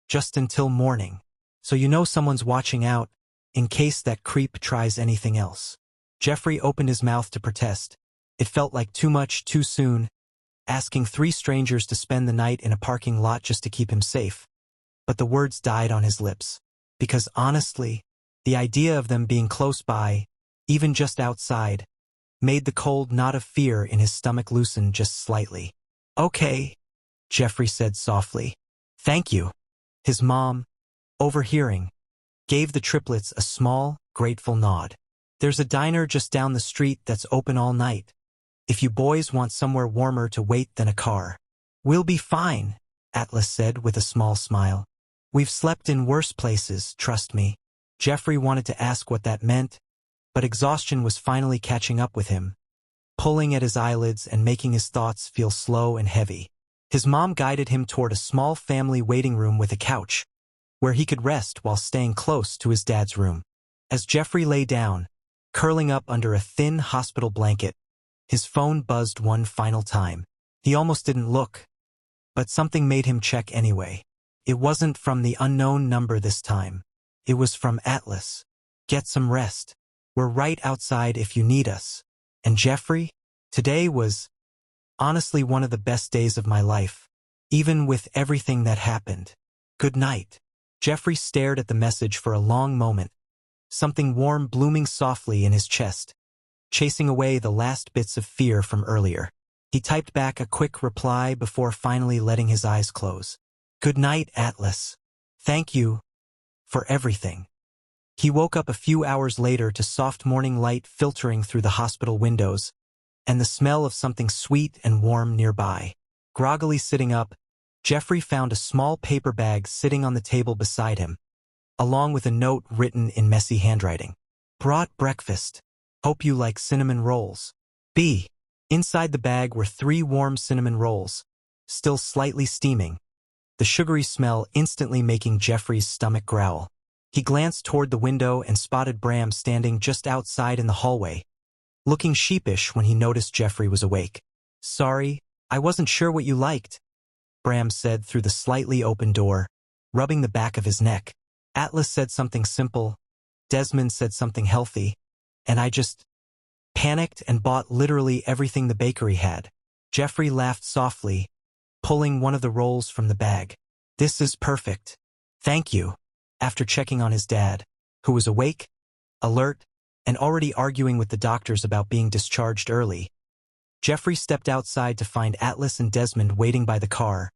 just until morning. So you know someone's watching out, in case that creep tries anything else. Jeffrey opened his mouth to protest. It felt like too much, too soon, asking 3 strangers to spend the night in a parking lot just to keep him safe. But the words died on his lips. Because honestly, the idea of them being close by, even just outside, made the cold knot of fear in his stomach loosen just slightly. Okay, Jeffrey said softly. Thank you. His mom, overhearing, gave the triplets a small, grateful nod. There's a diner just down the street that's open all night. If you boys want somewhere warmer to wait than a car. We'll be fine, Atlas said with a small smile. We've slept in worse places, trust me. Jeffrey wanted to ask what that meant, but exhaustion was finally catching up with him, pulling at his eyelids and making his thoughts feel slow and heavy. His mom guided him toward a small family waiting room with a couch, where he could rest while staying close to his dad's room. As Jeffrey lay down, curling up under a thin hospital blanket, his phone buzzed one final time. He almost didn't look, but something made him check anyway. It wasn't from the unknown number this time. It was from Atlas. Get some rest. We're right outside if you need us. And Jeffrey, today was honestly one of the best days of my life, even with everything that happened. Good night. Jeffrey stared at the message for a long moment, something warm blooming softly in his chest, chasing away the last bits of fear from earlier. He typed back a quick reply before finally letting his eyes close. Good night, Atlas. Thank you for everything. He woke up a few hours later to soft morning light filtering through the hospital windows, and the smell of something sweet and warm nearby. Groggily sitting up, Jeffrey found a small paper bag sitting on the table beside him, along with a note written in messy handwriting. Brought breakfast. Hope you like cinnamon rolls. B. Inside the bag were 3 warm cinnamon rolls, still slightly steaming, the sugary smell instantly making Jeffrey's stomach growl. He glanced toward the window and spotted Bram standing just outside in the hallway, looking sheepish when he noticed Jeffrey was awake. Sorry, I wasn't sure what you liked, Bram said through the slightly open door, rubbing the back of his neck. Atlas said something simple, Desmond said something healthy, and I just panicked and bought literally everything the bakery had. Jeffrey laughed softly, pulling one of the rolls from the bag. This is perfect. Thank you. After checking on his dad, who was awake, alert, and already arguing with the doctors about being discharged early, Jeffrey stepped outside to find Atlas and Desmond waiting by the car,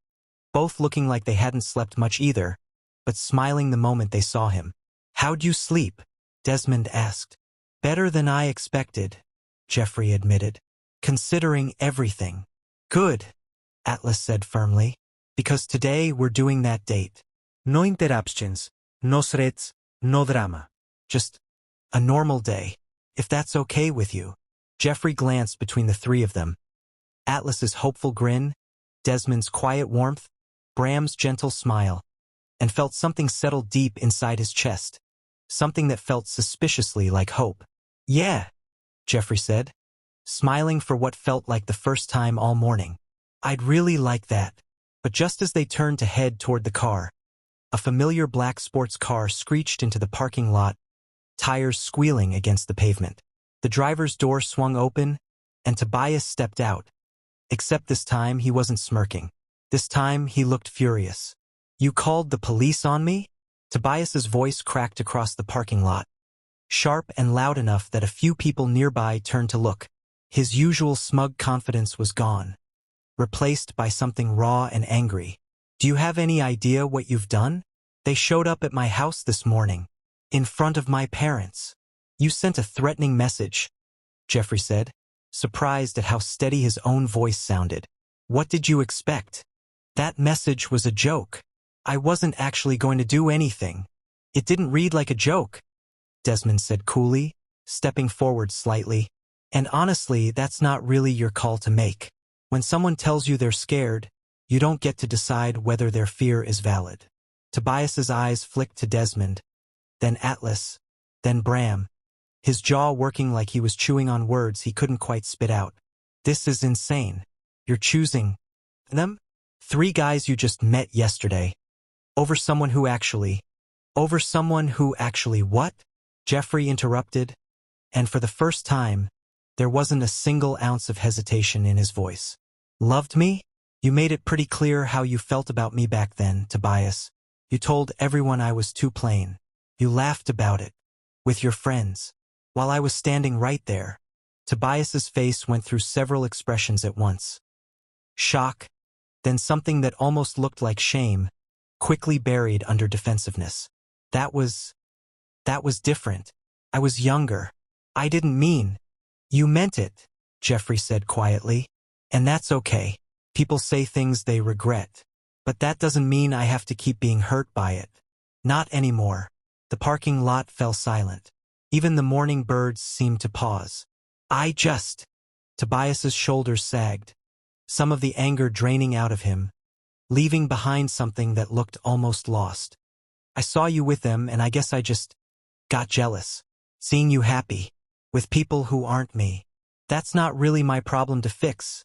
both looking like they hadn't slept much either, but smiling the moment they saw him. How'd you sleep? Desmond asked. Better than I expected, Jeffrey admitted, considering everything. Good, Atlas said firmly, because today we're doing that date. No interruptions, no threats, no drama. Just a normal day, if that's okay with you. Jeffrey glanced between the 3 of them. Atlas's hopeful grin, Desmond's quiet warmth, Bram's gentle smile, and felt something settle deep inside his chest, something that felt suspiciously like hope. Yeah, Jeffrey said, smiling for what felt like the first time all morning. I'd really like that. But just as they turned to head toward the car, a familiar black sports car screeched into the parking lot, tires squealing against the pavement. The driver's door swung open, and Tobias stepped out. Except this time he wasn't smirking. This time he looked furious. You called the police on me? Tobias's voice cracked across the parking lot, sharp and loud enough that a few people nearby turned to look. His usual smug confidence was gone, replaced by something raw and angry. Do you have any idea what you've done? They showed up at my house this morning, in front of my parents. You sent a threatening message, Jeffrey said, surprised at how steady his own voice sounded. What did you expect? That message was a joke. I wasn't actually going to do anything. It didn't read like a joke, Desmond said coolly, stepping forward slightly. And honestly, that's not really your call to make. When someone tells you they're scared, you don't get to decide whether their fear is valid. Tobias's eyes flicked to Desmond, then Atlas, then Bram, his jaw working like he was chewing on words he couldn't quite spit out. This is insane. You're choosing them? 3 guys you just met yesterday. Over someone who actually what? Jeffrey interrupted, and for the first time, there wasn't a single ounce of hesitation in his voice. Loved me? You made it pretty clear how you felt about me back then, Tobias. You told everyone I was too plain. You laughed about it. With your friends. While I was standing right there. Tobias's face went through several expressions at once. Shock, then something that almost looked like shame, quickly buried under defensiveness. That was different. I was younger. I didn't mean. You meant it, Jeffrey said quietly. And that's okay. People say things they regret. But that doesn't mean I have to keep being hurt by it. Not anymore. The parking lot fell silent. Even the morning birds seemed to pause. Tobias's shoulders sagged, some of the anger draining out of him, leaving behind something that looked almost lost. I saw you with them and I guess I just got jealous. Seeing you happy, with people who aren't me. That's not really my problem to fix,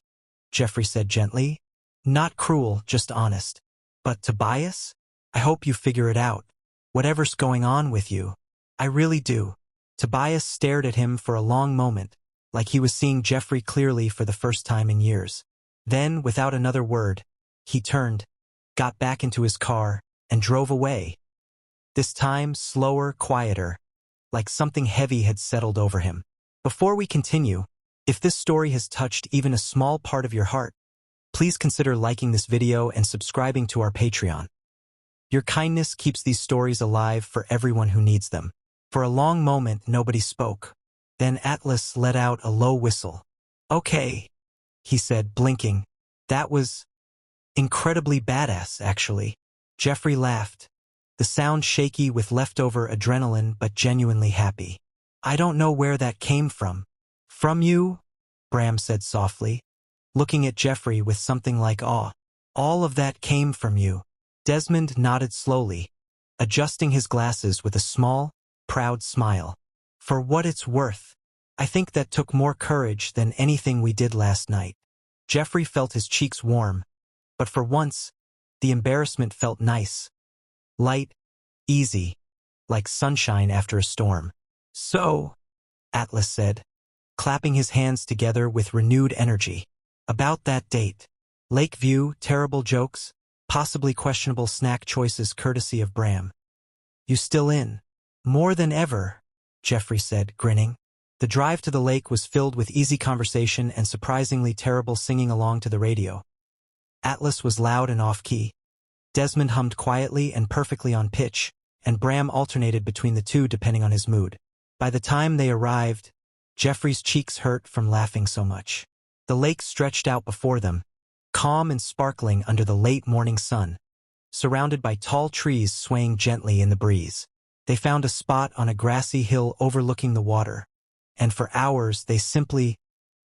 Jeffrey said gently. Not cruel, just honest. But Tobias? I hope you figure it out. Whatever's going on with you. I really do. Tobias stared at him for a long moment, like he was seeing Jeffrey clearly for the first time in years. Then, without another word, he turned, got back into his car, and drove away. This time, slower, quieter, like something heavy had settled over him. Before we continue, if this story has touched even a small part of your heart, please consider liking this video and subscribing to our Patreon. Your kindness keeps these stories alive for everyone who needs them. For a long moment, nobody spoke. Then Atlas let out a low whistle. Okay, he said, blinking. That was incredibly badass, actually. Jeffrey laughed, the sound shaky with leftover adrenaline but genuinely happy. I don't know where that came from. From you? Bram said softly, looking at Jeffrey with something like awe. All of that came from you. Desmond nodded slowly, adjusting his glasses with a small, proud smile. For what it's worth, I think that took more courage than anything we did last night. Jeffrey felt his cheeks warm, but for once, the embarrassment felt nice. Light, easy, like sunshine after a storm. So, Atlas said, clapping his hands together with renewed energy. About that date. Lakeview, terrible jokes, possibly questionable snack choices courtesy of Bram. You still in? More than ever, Jeffrey said, grinning. The drive to the lake was filled with easy conversation and surprisingly terrible singing along to the radio. Atlas was loud and off-key. Desmond hummed quietly and perfectly on pitch, and Bram alternated between the two depending on his mood. By the time they arrived, Jeffrey's cheeks hurt from laughing so much. The lake stretched out before them, calm and sparkling under the late morning sun, surrounded by tall trees swaying gently in the breeze. They found a spot on a grassy hill overlooking the water, and for hours they simply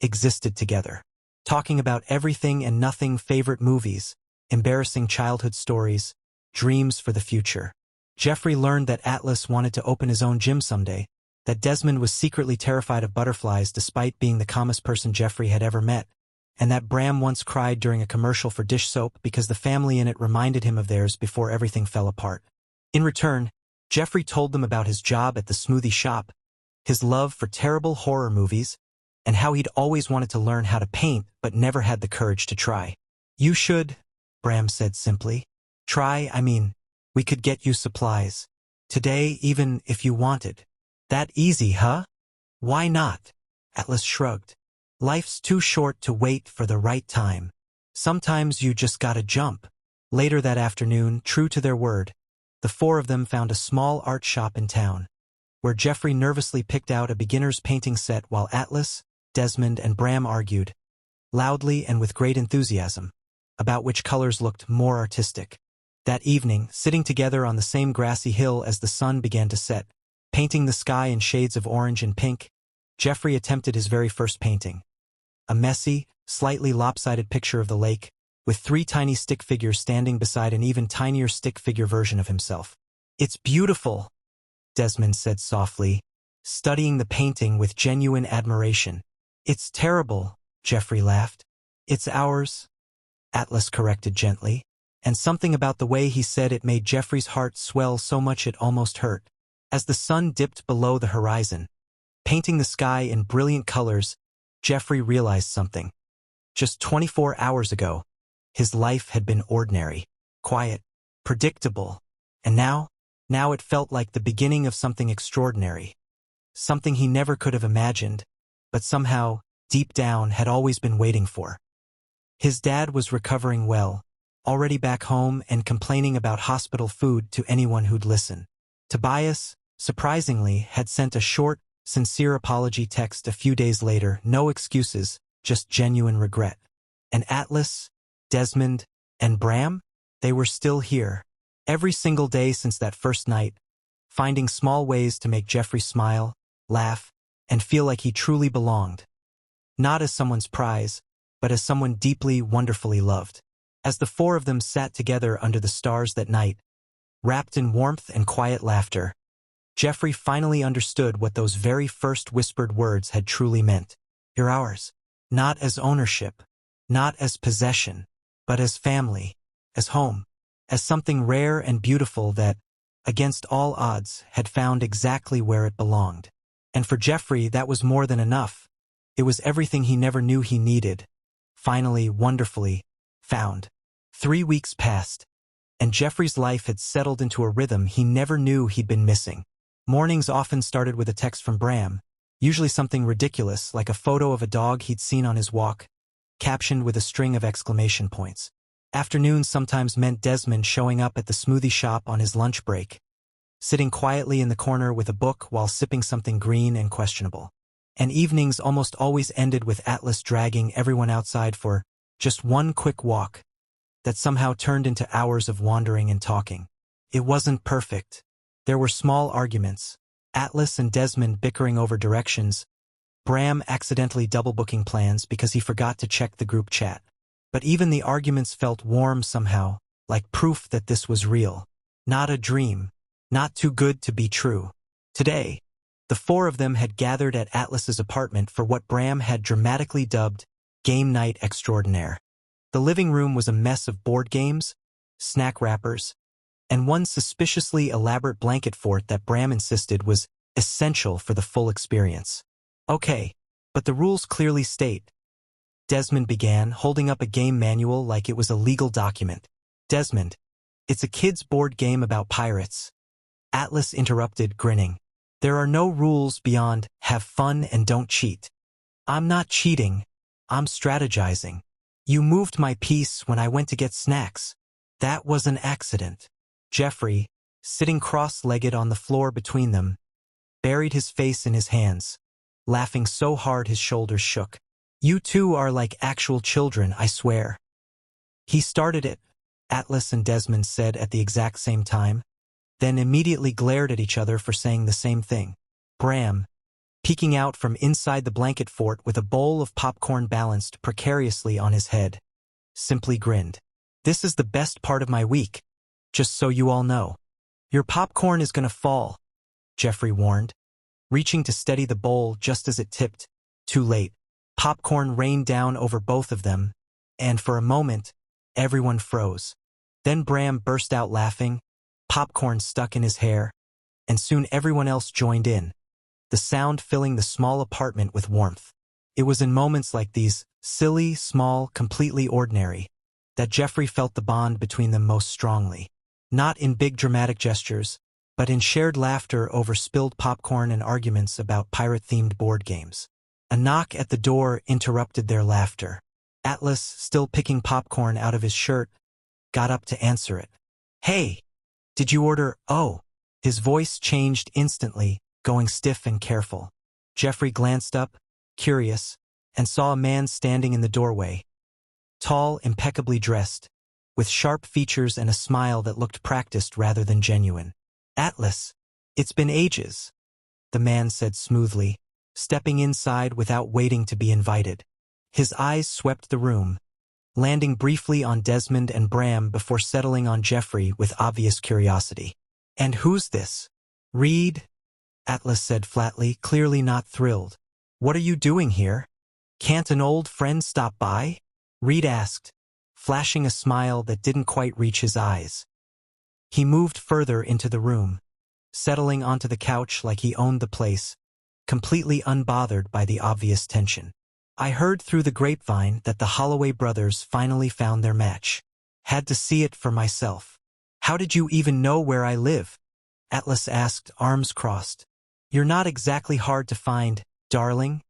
existed together, talking about everything and nothing, favorite movies, embarrassing childhood stories, dreams for the future. Jeffrey learned that Atlas wanted to open his own gym someday, that Desmond was secretly terrified of butterflies despite being the calmest person Jeffrey had ever met, and that Bram once cried during a commercial for dish soap because the family in it reminded him of theirs before everything fell apart. In return, Jeffrey told them about his job at the smoothie shop, his love for terrible horror movies, and how he'd always wanted to learn how to paint but never had the courage to try. You should, Bram said simply. Try, we could get you supplies. Today, even if you wanted. That easy, huh? Why not? Atlas shrugged. Life's too short to wait for the right time. Sometimes you just gotta jump. Later that afternoon, true to their word, the four of them found a small art shop in town, where Jeffrey nervously picked out a beginner's painting set while Atlas, Desmond, and Bram argued, loudly and with great enthusiasm, about which colors looked more artistic. That evening, sitting together on the same grassy hill as the sun began to set, painting the sky in shades of orange and pink, Jeffrey attempted his very first painting. A messy, slightly lopsided picture of the lake, with 3 tiny stick figures standing beside an even tinier stick figure version of himself. It's beautiful, Desmond said softly, studying the painting with genuine admiration. It's terrible, Jeffrey laughed. It's ours, Atlas corrected gently, and something about the way he said it made Jeffrey's heart swell so much it almost hurt. As the sun dipped below the horizon, painting the sky in brilliant colors, Jeffrey realized something. Just 24 hours ago, his life had been ordinary, quiet, predictable, and now it felt like the beginning of something extraordinary. Something he never could have imagined, but somehow, deep down, had always been waiting for. His dad was recovering well, already back home and complaining about hospital food to anyone who'd listen. Tobias, surprisingly, had sent a short, sincere apology text a few days later, no excuses, just genuine regret. And Atlas, Desmond, and Bram? They were still here. Every single day since that first night, finding small ways to make Jeffrey smile, laugh, and feel like he truly belonged. Not as someone's prize, but as someone deeply, wonderfully loved. As the four of them sat together under the stars that night, wrapped in warmth and quiet laughter, Jeffrey finally understood what those very first whispered words had truly meant. You're ours. Not as ownership, not as possession, but as family, as home, as something rare and beautiful that, against all odds, had found exactly where it belonged. And for Jeffrey, that was more than enough. It was everything he never knew he needed, finally, wonderfully, found. 3 weeks passed, and Jeffrey's life had settled into a rhythm he never knew he'd been missing. Mornings often started with a text from Bram, usually something ridiculous like a photo of a dog he'd seen on his walk, captioned with a string of exclamation points. Afternoons sometimes meant Desmond showing up at the smoothie shop on his lunch break, sitting quietly in the corner with a book while sipping something green and questionable. And evenings almost always ended with Atlas dragging everyone outside for just one quick walk that somehow turned into hours of wandering and talking. It wasn't perfect. There were small arguments, Atlas and Desmond bickering over directions, Bram accidentally double-booking plans because he forgot to check the group chat. But even the arguments felt warm somehow, like proof that this was real. Not a dream, not too good to be true. Today, the four of them had gathered at Atlas's apartment for what Bram had dramatically dubbed Game Night Extraordinaire. The living room was a mess of board games, snack wrappers, and one suspiciously elaborate blanket fort that Bram insisted was essential for the full experience. Okay, but the rules clearly state. Desmond began, holding up a game manual like it was a legal document. Desmond, it's a kid's board game about pirates. Atlas interrupted, grinning. There are no rules beyond have fun and don't cheat. I'm not cheating. I'm strategizing. You moved my piece when I went to get snacks. That was an accident. Jeffrey, sitting cross-legged on the floor between them, buried his face in his hands, laughing so hard his shoulders shook. You two are like actual children, I swear. He started it, Atlas and Desmond said at the exact same time, then immediately glared at each other for saying the same thing. Bram, peeking out from inside the blanket fort with a bowl of popcorn balanced precariously on his head, simply grinned. This is the best part of my week, just so you all know. Your popcorn is gonna fall, Jeffrey warned, reaching to steady the bowl just as it tipped. Too late. Popcorn rained down over both of them, and for a moment, everyone froze. Then Bram burst out laughing, popcorn stuck in his hair, and soon everyone else joined in, the sound filling the small apartment with warmth. It was in moments like these, silly, small, completely ordinary, that Jeffrey felt the bond between them most strongly. Not in big dramatic gestures, but in shared laughter over spilled popcorn and arguments about pirate-themed board games. A knock at the door interrupted their laughter. Atlas, still picking popcorn out of his shirt, got up to answer it. Hey, did you order? Oh, his voice changed instantly, going stiff and careful. Jeffrey glanced up, curious, and saw a man standing in the doorway. Tall, impeccably dressed, with sharp features and a smile that looked practiced rather than genuine. Atlas, it's been ages, the man said smoothly, stepping inside without waiting to be invited. His eyes swept the room, landing briefly on Desmond and Bram before settling on Jeffrey with obvious curiosity. And who's this? Reed, Atlas said flatly, clearly not thrilled. What are you doing here? Can't an old friend stop by? Reed asked, flashing a smile that didn't quite reach his eyes. He moved further into the room, settling onto the couch like he owned the place, completely unbothered by the obvious tension. I heard through the grapevine that the Holloway brothers finally found their match. Had to see it for myself. How did you even know where I live? Atlas asked, arms crossed. You're not exactly hard to find, darling,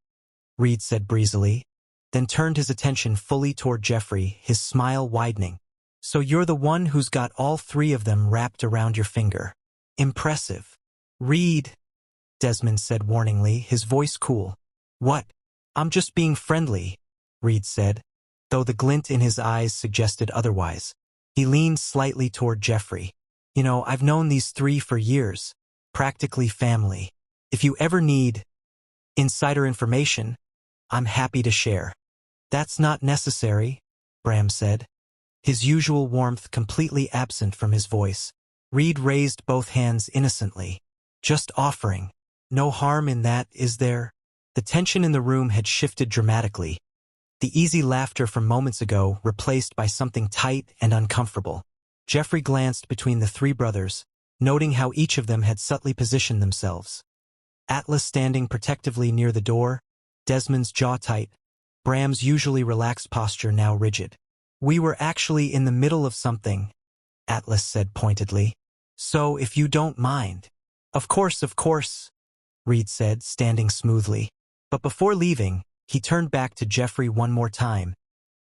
Reed said breezily, then turned his attention fully toward Jeffrey, his smile widening. So you're the one who's got all three of them wrapped around your finger. Impressive. Reed, Desmond said warningly, his voice cool. What? I'm just being friendly, Reed said, though the glint in his eyes suggested otherwise. He leaned slightly toward Jeffrey. You know, I've known these three for years. Practically family. If you ever need insider information, I'm happy to share. That's not necessary, Bram said, his usual warmth completely absent from his voice. Reed raised both hands innocently. Just offering. No harm in that, is there? The tension in the room had shifted dramatically. The easy laughter from moments ago replaced by something tight and uncomfortable. Jeffrey glanced between the three brothers, noting how each of them had subtly positioned themselves. Atlas standing protectively near the door, Desmond's jaw tight, Bram's usually relaxed posture now rigid. We were actually in the middle of something, Atlas said pointedly. So if you don't mind. Of course, Reed said, standing smoothly. But before leaving, he turned back to Jeffrey one more time,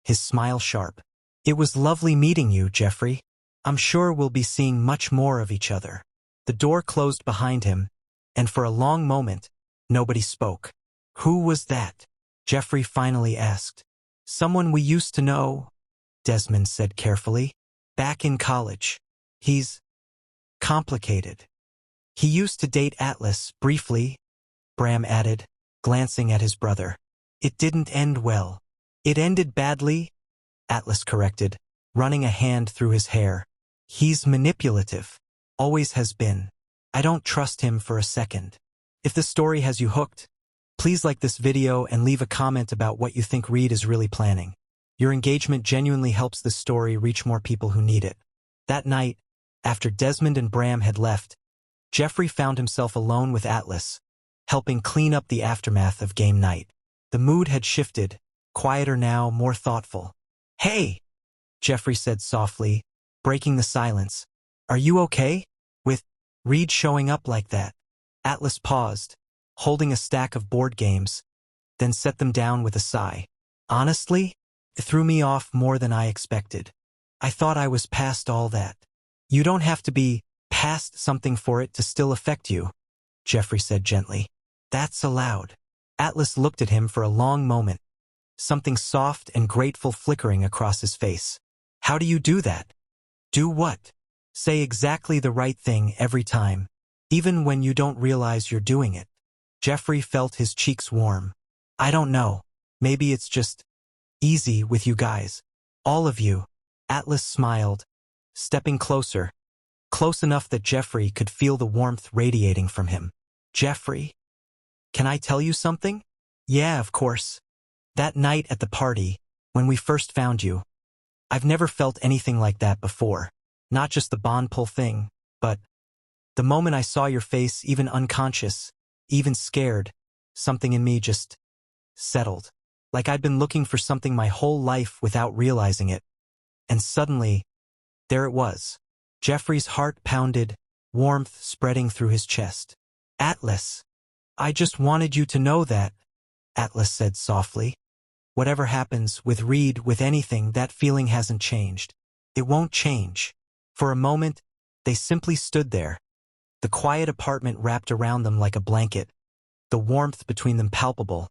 his smile sharp. It was lovely meeting you, Jeffrey. I'm sure we'll be seeing much more of each other. The door closed behind him, and for a long moment, nobody spoke. Who was that? Jeffrey finally asked. Someone we used to know, Desmond said carefully. Back in college. He's complicated. He used to date Atlas, briefly, Bram added, glancing at his brother. It didn't end well. It ended badly, Atlas corrected, running a hand through his hair. He's manipulative. Always has been. I don't trust him for a second. If the story has you hooked, please like this video and leave a comment about what you think Reed is really planning. Your engagement genuinely helps this story reach more people who need it. That night, after Desmond and Bram had left, Jeffrey found himself alone with Atlas, helping clean up the aftermath of game night. The mood had shifted, quieter now, more thoughtful. Hey, Jeffrey said softly, breaking the silence. Are you okay? With Reed showing up like that? Atlas paused, holding a stack of board games, then set them down with a sigh. Honestly, it threw me off more than I expected. I thought I was past all that. You don't have to be past something for it to still affect you, Jeffrey said gently. That's allowed. Atlas looked at him for a long moment, something soft and grateful flickering across his face. How do you do that? Do what? Say exactly the right thing every time, even when you don't realize you're doing it. Jeffrey felt his cheeks warm. I don't know. Maybe it's just easy with you guys. All of you. Atlas smiled, stepping closer, close enough that Jeffrey could feel the warmth radiating from him. Jeffrey? Can I tell you something? Yeah, of course. That night at the party, when we first found you, I've never felt anything like that before. Not just the bond pull thing, but the moment I saw your face, even unconscious, even scared, something in me just settled. Like I'd been looking for something my whole life without realizing it. And suddenly, there it was. Jeffrey's heart pounded, warmth spreading through his chest. Atlas. I just wanted you to know that, Atlas said softly. Whatever happens with Reed, with anything, that feeling hasn't changed. It won't change. For a moment, they simply stood there. The quiet apartment wrapped around them like a blanket, the warmth between them palpable,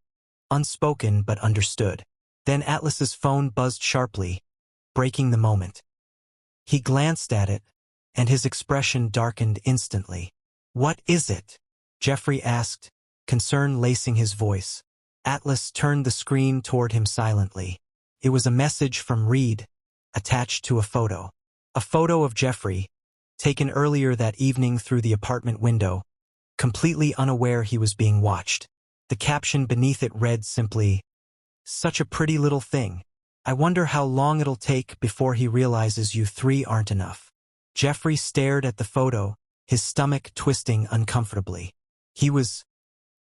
unspoken but understood. Then Atlas's phone buzzed sharply, breaking the moment. He glanced at it, and his expression darkened instantly. What is it? Jeffrey asked, concern lacing his voice. Atlas turned the screen toward him silently. It was a message from Reed, attached to a photo. A photo of Jeffrey, taken earlier that evening through the apartment window, completely unaware he was being watched. The caption beneath it read simply, "Such a pretty little thing. I wonder how long it'll take before he realizes you three aren't enough." Jeffrey stared at the photo, his stomach twisting uncomfortably. He was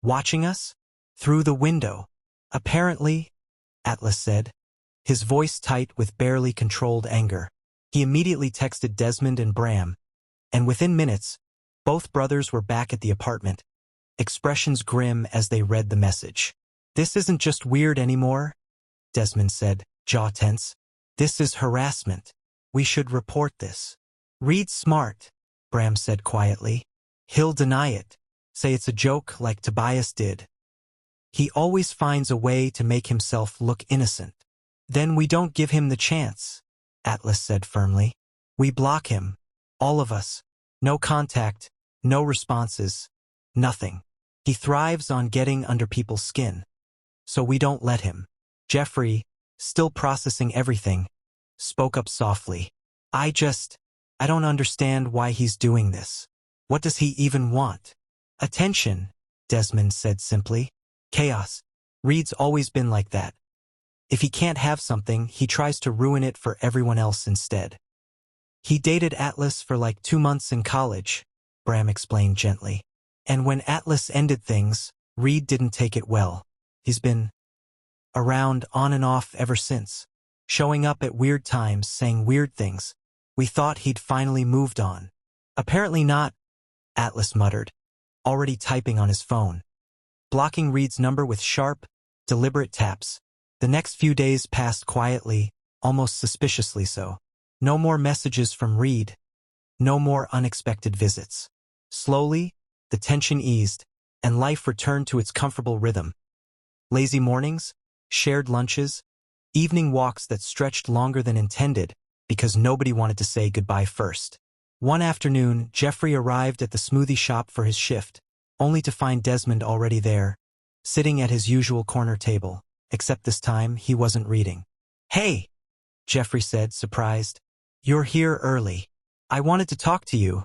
watching us? Through the window. Apparently, Atlas said, his voice tight with barely controlled anger. He immediately texted Desmond and Bram, and within minutes, both brothers were back at the apartment, expressions grim as they read the message. This isn't just weird anymore, Desmond said, jaw tense. This is harassment. We should report this. Reed's smart, Bram said quietly. He'll deny it. Say it's a joke like Tobias did. He always finds a way to make himself look innocent. Then we don't give him the chance, Atlas said firmly. We block him. All of us. No contact, no responses, nothing. He thrives on getting under people's skin. So we don't let him. Jeffrey, still processing everything, spoke up softly. I don't understand why he's doing this. What does he even want? Attention, Desmond said simply. Chaos. Reed's always been like that. If he can't have something, he tries to ruin it for everyone else instead. He dated Atlas for like 2 months in college, Bram explained gently. And when Atlas ended things, Reed didn't take it well. He's been around on and off ever since, showing up at weird times, saying weird things. We thought he'd finally moved on. Apparently not, Atlas muttered, already typing on his phone, blocking Reed's number with sharp, deliberate taps. The next few days passed quietly, almost suspiciously so. No more messages from Reed. No more unexpected visits. Slowly, the tension eased, and life returned to its comfortable rhythm. Lazy mornings, shared lunches, evening walks that stretched longer than intended because nobody wanted to say goodbye first. One afternoon, Jeffrey arrived at the smoothie shop for his shift, only to find Desmond already there, sitting at his usual corner table, except this time he wasn't reading. Hey, Jeffrey said, surprised. You're here early. I wanted to talk to you,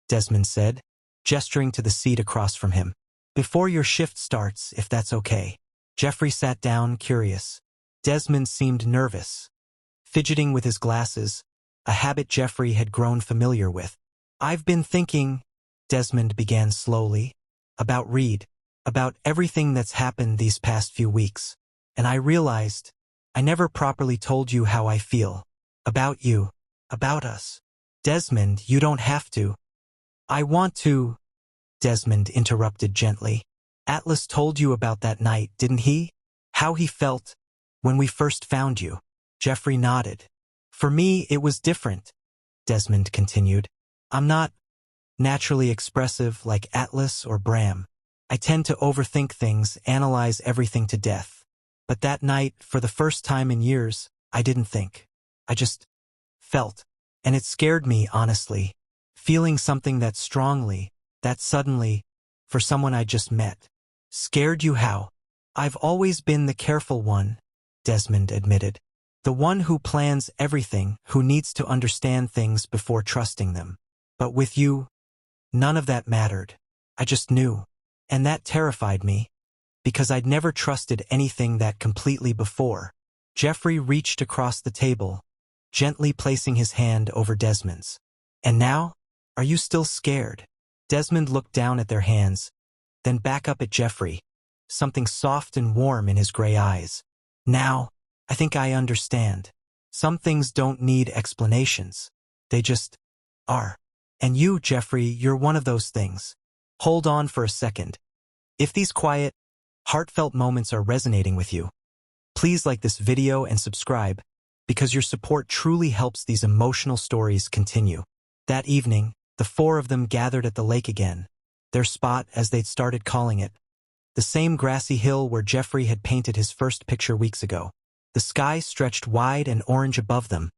Desmond said, gesturing to the seat across from him. Before your shift starts, if that's okay. Jeffrey sat down, curious. Desmond seemed nervous, fidgeting with his glasses, a habit Jeffrey had grown familiar with. I've been thinking, Desmond began slowly, about Reed, about everything that's happened these past few weeks. And I realized I never properly told you how I feel. About you. About us. Desmond, you don't have to. I want to, Desmond interrupted gently. Atlas told you about that night, didn't he? How he felt when we first found you. Jeffrey nodded. For me, it was different, Desmond continued. I'm not naturally expressive like Atlas or Bram. I tend to overthink things, analyze everything to death. But that night, for the first time in years, I didn't think. I just felt. And it scared me, honestly. Feeling something that strongly, that suddenly, for someone I just met. Scared you how? I've always been the careful one, Desmond admitted. The one who plans everything, who needs to understand things before trusting them. But with you, none of that mattered. I just knew. And that terrified me, because I'd never trusted anything that completely before. Jeffrey reached across the table, gently placing his hand over Desmond's. And now? Are you still scared? Desmond looked down at their hands, then back up at Jeffrey, something soft and warm in his gray eyes. Now, I think I understand. Some things don't need explanations. They just are. And you, Jeffrey, you're one of those things. Hold on for a second. If these quiet, heartfelt moments are resonating with you, please like this video and subscribe, because your support truly helps these emotional stories continue. That evening, the 4 of them gathered at the lake again, their spot as they'd started calling it. The same grassy hill where Jeffrey had painted his first picture weeks ago. The sky stretched wide and orange above them,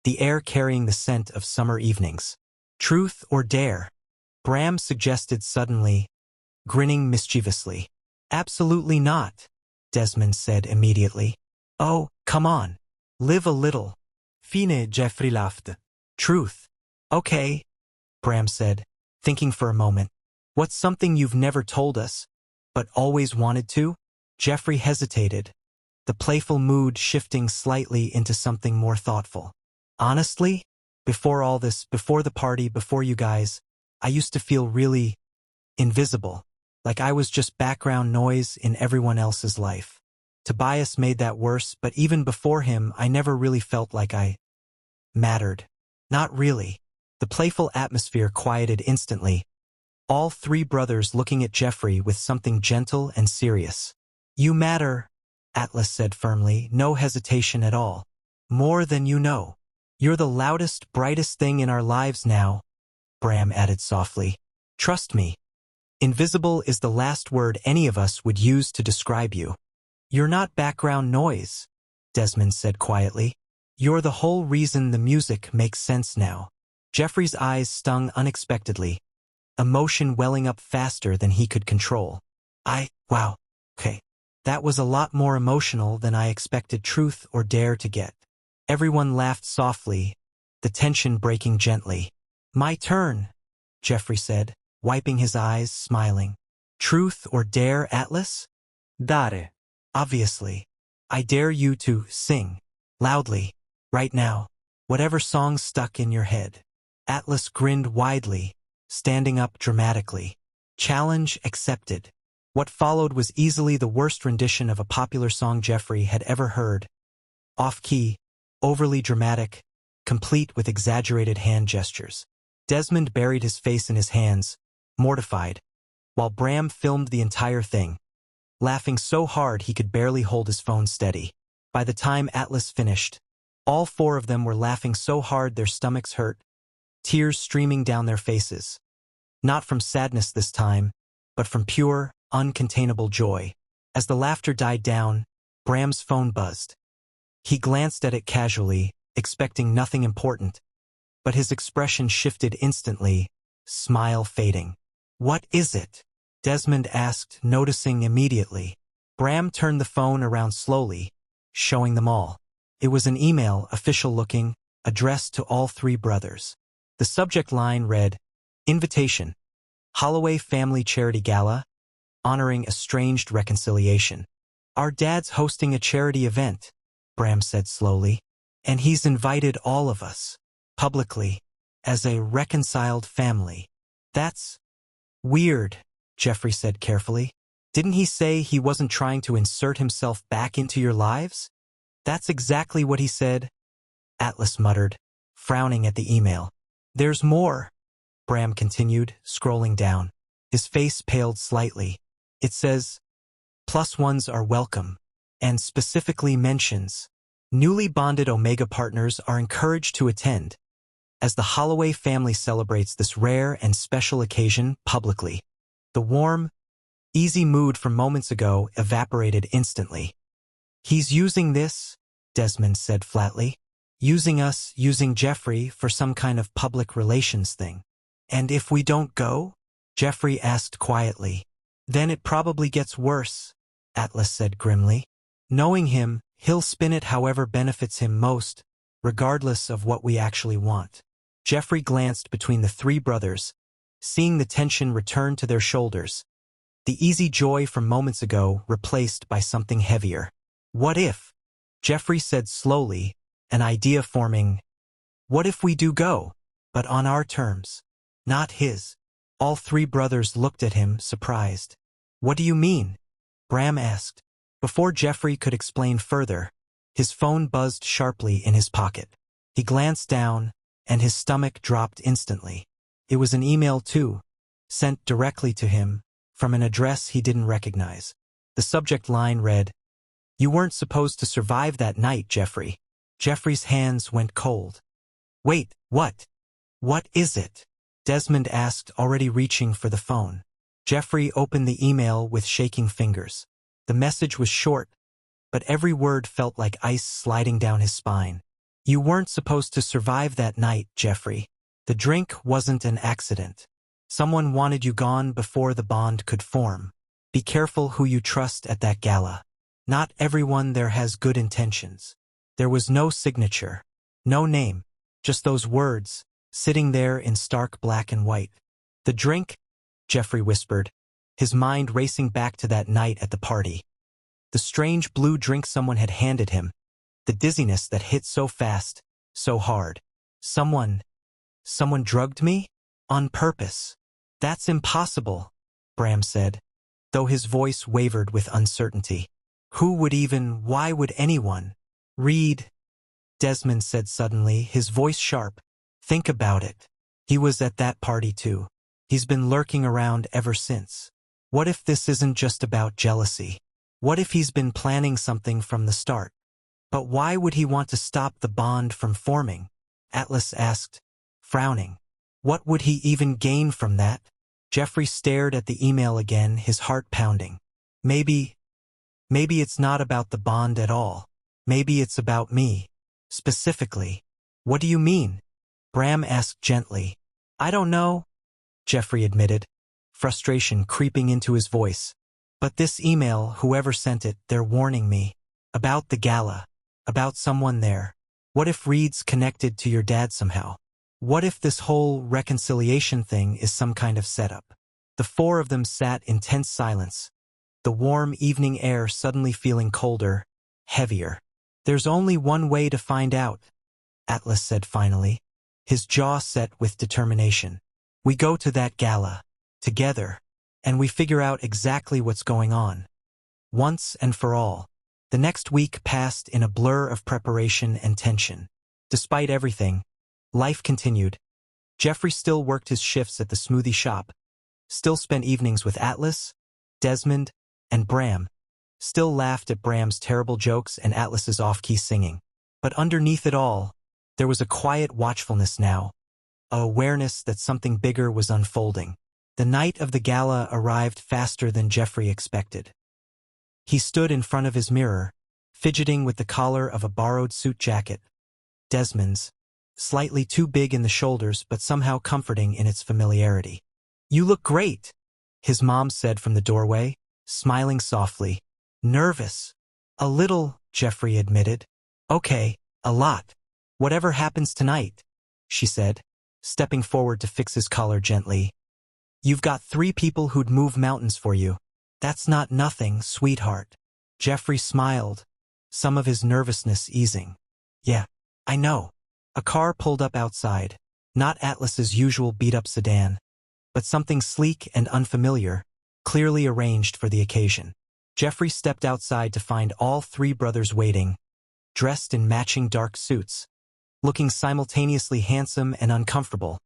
the air carrying the scent of summer evenings. Truth or dare? Bram suggested suddenly, grinning mischievously. Absolutely not, Desmond said immediately. Oh, come on. Live a little. Fine, Jeffrey laughed. Truth. Okay, Bram said, thinking for a moment. What's something you've never told us, but always wanted to? Jeffrey hesitated, the playful mood shifting slightly into something more thoughtful. Honestly, before all this, before the party, before you guys, I used to feel really invisible, like I was just background noise in everyone else's life. Tobias made that worse, but even before him, I never really felt like I mattered. Not really. The playful atmosphere quieted instantly, all 3 brothers looking at Jeffrey with something gentle and serious. You matter, Atlas said firmly, no hesitation at all. More than you know. You're the loudest, brightest thing in our lives now, Bram added softly. Trust me. Invisible is the last word any of us would use to describe you. You're not background noise, Desmond said quietly. You're the whole reason the music makes sense now. Jeffrey's eyes stung unexpectedly, emotion welling up faster than he could control. Wow, okay. That was a lot more emotional than I expected truth or dare to get. Everyone laughed softly, the tension breaking gently. My turn, Jeffrey said, wiping his eyes, smiling. Truth or dare, Atlas? Dare. Obviously. I dare you to sing, loudly, right now, whatever song's stuck in your head. Atlas grinned widely, standing up dramatically. Challenge accepted. What followed was easily the worst rendition of a popular song Jeffrey had ever heard. Off-key, overly dramatic, complete with exaggerated hand gestures. Desmond buried his face in his hands, mortified, while Bram filmed the entire thing, laughing so hard he could barely hold his phone steady. By the time Atlas finished, all four of them were laughing so hard their stomachs hurt, tears streaming down their faces. Not from sadness this time, but from pure, uncontainable joy. As the laughter died down, Bram's phone buzzed. He glanced at it casually, expecting nothing important, but his expression shifted instantly, smile fading. What is it? Desmond asked, noticing immediately. Bram turned the phone around slowly, showing them all. It was an email, official-looking, addressed to all three brothers. The subject line read, Invitation. Holloway Family Charity Gala, honoring estranged reconciliation. Our dad's hosting a charity event, Bram said slowly, and he's invited all of us, publicly, as a reconciled family. That's weird, Jeffrey said carefully. Didn't he say he wasn't trying to insert himself back into your lives? That's exactly what he said, Atlas muttered, frowning at the email. There's more, Bram continued, scrolling down. His face paled slightly. It says, +1s are welcome, and specifically mentions, newly bonded Omega partners are encouraged to attend, as the Holloway family celebrates this rare and special occasion publicly. The warm, easy mood from moments ago evaporated instantly. He's using this, Desmond said flatly. Using us, using Jeffrey for some kind of public relations thing. And if we don't go? Jeffrey asked quietly. Then it probably gets worse, Atlas said grimly. Knowing him, he'll spin it however benefits him most, regardless of what we actually want. Jeffrey glanced between the three brothers, seeing the tension return to their shoulders. The easy joy from moments ago replaced by something heavier. What if? Jeffrey said slowly, an idea forming. What if we do go, but on our terms, not his? All three brothers looked at him, surprised. What do you mean? Bram asked. Before Jeffrey could explain further, his phone buzzed sharply in his pocket. He glanced down, and his stomach dropped instantly. It was an email too, sent directly to him, from an address he didn't recognize. The subject line read, You weren't supposed to survive that night, Jeffrey. Jeffrey's hands went cold. Wait, what? What is it? Desmond asked, already reaching for the phone. Jeffrey opened the email with shaking fingers. The message was short, but every word felt like ice sliding down his spine. You weren't supposed to survive that night, Jeffrey. The drink wasn't an accident. Someone wanted you gone before the bond could form. Be careful who you trust at that gala. Not everyone there has good intentions. There was no signature, no name, just those words, sitting there in stark black and white. The drink? Jeffrey whispered, his mind racing back to that night at the party. The strange blue drink someone had handed him, the dizziness that hit so fast, so hard. Someone drugged me? On purpose. That's impossible, Bram said, though his voice wavered with uncertainty. Why would anyone? Read, Desmond said suddenly, his voice sharp. Think about it. He was at that party too. He's been lurking around ever since. What if this isn't just about jealousy? What if he's been planning something from the start? But why would he want to stop the bond from forming? Atlas asked, frowning. What would he even gain from that? Jeffrey stared at the email again, his heart pounding. Maybe it's not about the bond at all. Maybe it's about me. Specifically. What do you mean? Bram asked gently. I don't know, Jeffrey admitted, frustration creeping into his voice. But this email, whoever sent it, they're warning me. About the gala. About someone there. What if Reed's connected to your dad somehow? What if this whole reconciliation thing is some kind of setup? The four of them sat in tense silence, the warm evening air suddenly feeling colder, heavier. There's only one way to find out, Atlas said finally, his jaw set with determination. We go to that gala, together, and we figure out exactly what's going on. Once and for all. The next week passed in a blur of preparation and tension. Despite everything, life continued. Jeffrey still worked his shifts at the smoothie shop, still spent evenings with Atlas, Desmond, and Bram, still laughed at Bram's terrible jokes and Atlas's off-key singing. But underneath it all, there was a quiet watchfulness now, a awareness that something bigger was unfolding. The night of the gala arrived faster than Jeffrey expected. He stood in front of his mirror, fidgeting with the collar of a borrowed suit jacket, Desmond's, slightly too big in the shoulders but somehow comforting in its familiarity. You look great, his mom said from the doorway, smiling softly. Nervous. A little, Jeffrey admitted. Okay, a lot. Whatever happens tonight, she said, stepping forward to fix his collar gently. You've got 3 people who'd move mountains for you. That's not nothing, sweetheart. Jeffrey smiled, some of his nervousness easing. Yeah, I know. A car pulled up outside, not Atlas's usual beat-up sedan, but something sleek and unfamiliar, clearly arranged for the occasion. Jeffrey stepped outside to find all 3 brothers waiting, dressed in matching dark suits, looking simultaneously handsome and uncomfortable,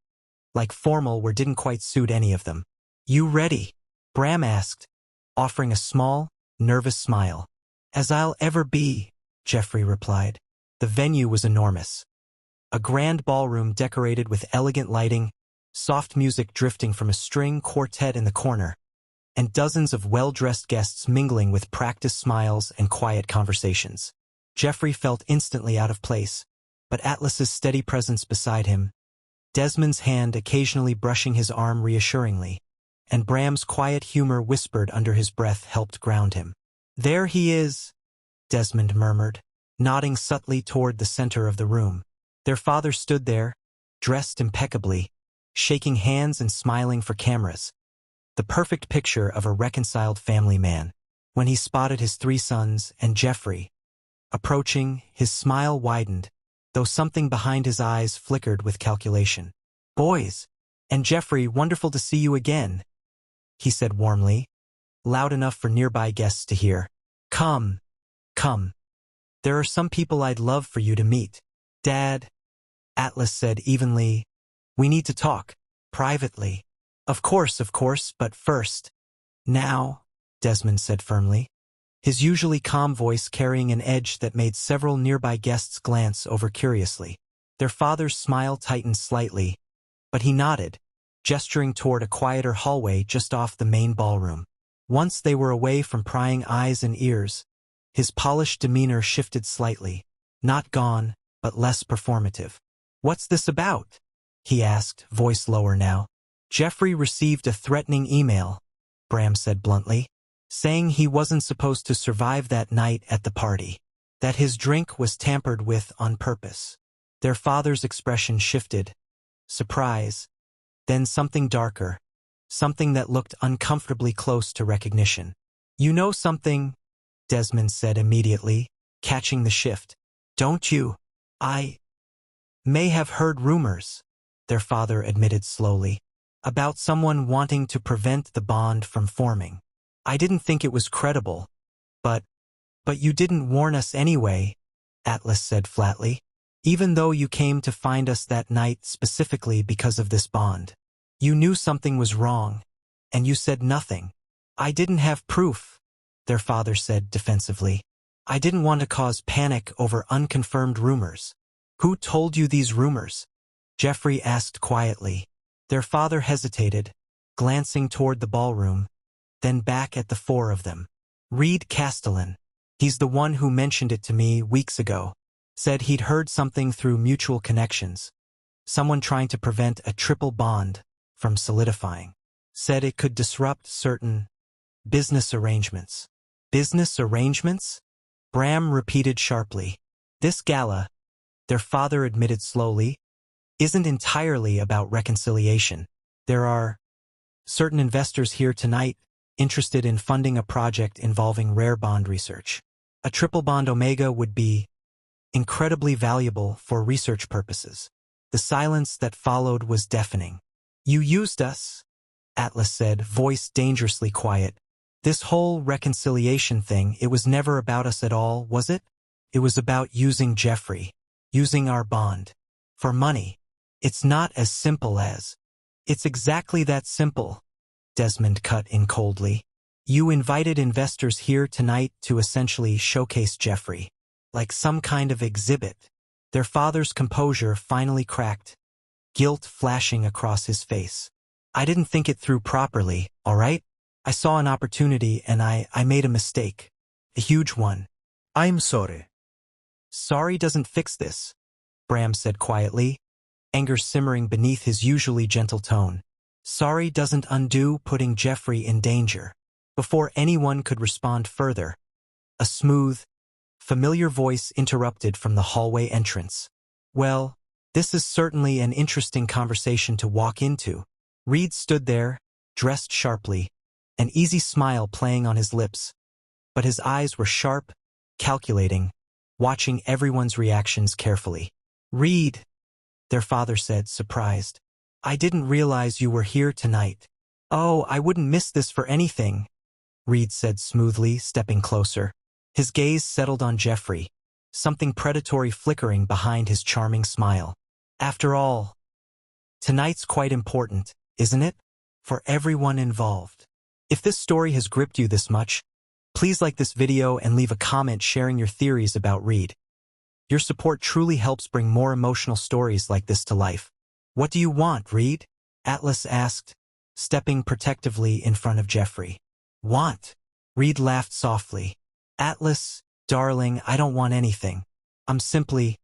like formal where didn't quite suit any of them. You ready? Bram asked, offering a small, nervous smile. As I'll ever be, Jeffrey replied. The venue was enormous. A grand ballroom decorated with elegant lighting, soft music drifting from a string quartet in the corner, and dozens of well-dressed guests mingling with practiced smiles and quiet conversations. Jeffrey felt instantly out of place, but Atlas's steady presence beside him, Desmond's hand occasionally brushing his arm reassuringly, and Bram's quiet humor whispered under his breath helped ground him. There he is, Desmond murmured, nodding subtly toward the center of the room. Their father stood there, dressed impeccably, shaking hands and smiling for cameras, the perfect picture of a reconciled family man. When he spotted his 3 sons and Jeffrey approaching, his smile widened, though something behind his eyes flickered with calculation. Boys, and Jeffrey, wonderful to see you again, he said warmly, loud enough for nearby guests to hear. Come. There are some people I'd love for you to meet. Dad, Atlas said evenly. We need to talk, privately. Of course, but first. Now, Desmond said firmly, his usually calm voice carrying an edge that made several nearby guests glance over curiously. Their father's smile tightened slightly, but he nodded, gesturing toward a quieter hallway just off the main ballroom. Once they were away from prying eyes and ears, his polished demeanor shifted slightly, not gone, but less performative. What's this about? He asked, voice lower now. Jeffrey received a threatening email, Bram said bluntly, saying he wasn't supposed to survive that night at the party, that his drink was tampered with on purpose. Their father's expression shifted, surprise, then something darker, something that looked uncomfortably close to recognition. You know something, Desmond said immediately, catching the shift. Don't you? I may have heard rumors, their father admitted slowly, about someone wanting to prevent the bond from forming. I didn't think it was credible, but you didn't warn us anyway, Atlas said flatly, even though you came to find us that night specifically because of this bond. You knew something was wrong, and you said nothing. I didn't have proof, their father said defensively. I didn't want to cause panic over unconfirmed rumors. Who told you these rumors? Jeffrey asked quietly. Their father hesitated, glancing toward the ballroom, then back at the 4 of them. Reed Castellan. He's the one who mentioned it to me weeks ago. Said he'd heard something through mutual connections. Someone trying to prevent a triple bond from solidifying. Said it could disrupt certain business arrangements. Business arrangements? Bram repeated sharply. This gala, their father admitted slowly, isn't entirely about reconciliation. There are certain investors here tonight interested in funding a project involving rare bond research. A triple bond Omega would be incredibly valuable for research purposes. The silence that followed was deafening. You used us, Atlas said, voice dangerously quiet. This whole reconciliation thing, it was never about us at all, was it? It was about using Jeffrey, using our bond, for money. It's not as simple as. It's exactly that simple, Desmond cut in coldly. You invited investors here tonight to essentially showcase Jeffrey, like some kind of exhibit. Their father's composure finally cracked, guilt flashing across his face. I didn't think it through properly, all right? I saw an opportunity and I made a mistake. A huge one. I'm sorry. Sorry doesn't fix this, Bram said quietly, anger simmering beneath his usually gentle tone. Sorry doesn't undo putting Jeffrey in danger. Before anyone could respond further, a smooth, familiar voice interrupted from the hallway entrance. Well, this is certainly an interesting conversation to walk into. Reed stood there, dressed sharply, an easy smile playing on his lips, but his eyes were sharp, calculating, watching everyone's reactions carefully. Reed, their father said, surprised. I didn't realize you were here tonight. Oh, I wouldn't miss this for anything, Reed said smoothly, stepping closer. His gaze settled on Jeffrey, something predatory flickering behind his charming smile. After all, tonight's quite important, isn't it? For everyone involved. If this story has gripped you this much, please like this video and leave a comment sharing your theories about Reed. Your support truly helps bring more emotional stories like this to life. What do you want, Reed? Atlas asked, stepping protectively in front of Jeffrey. Want? Reed laughed softly. Atlas, darling, I don't want anything. I'm simply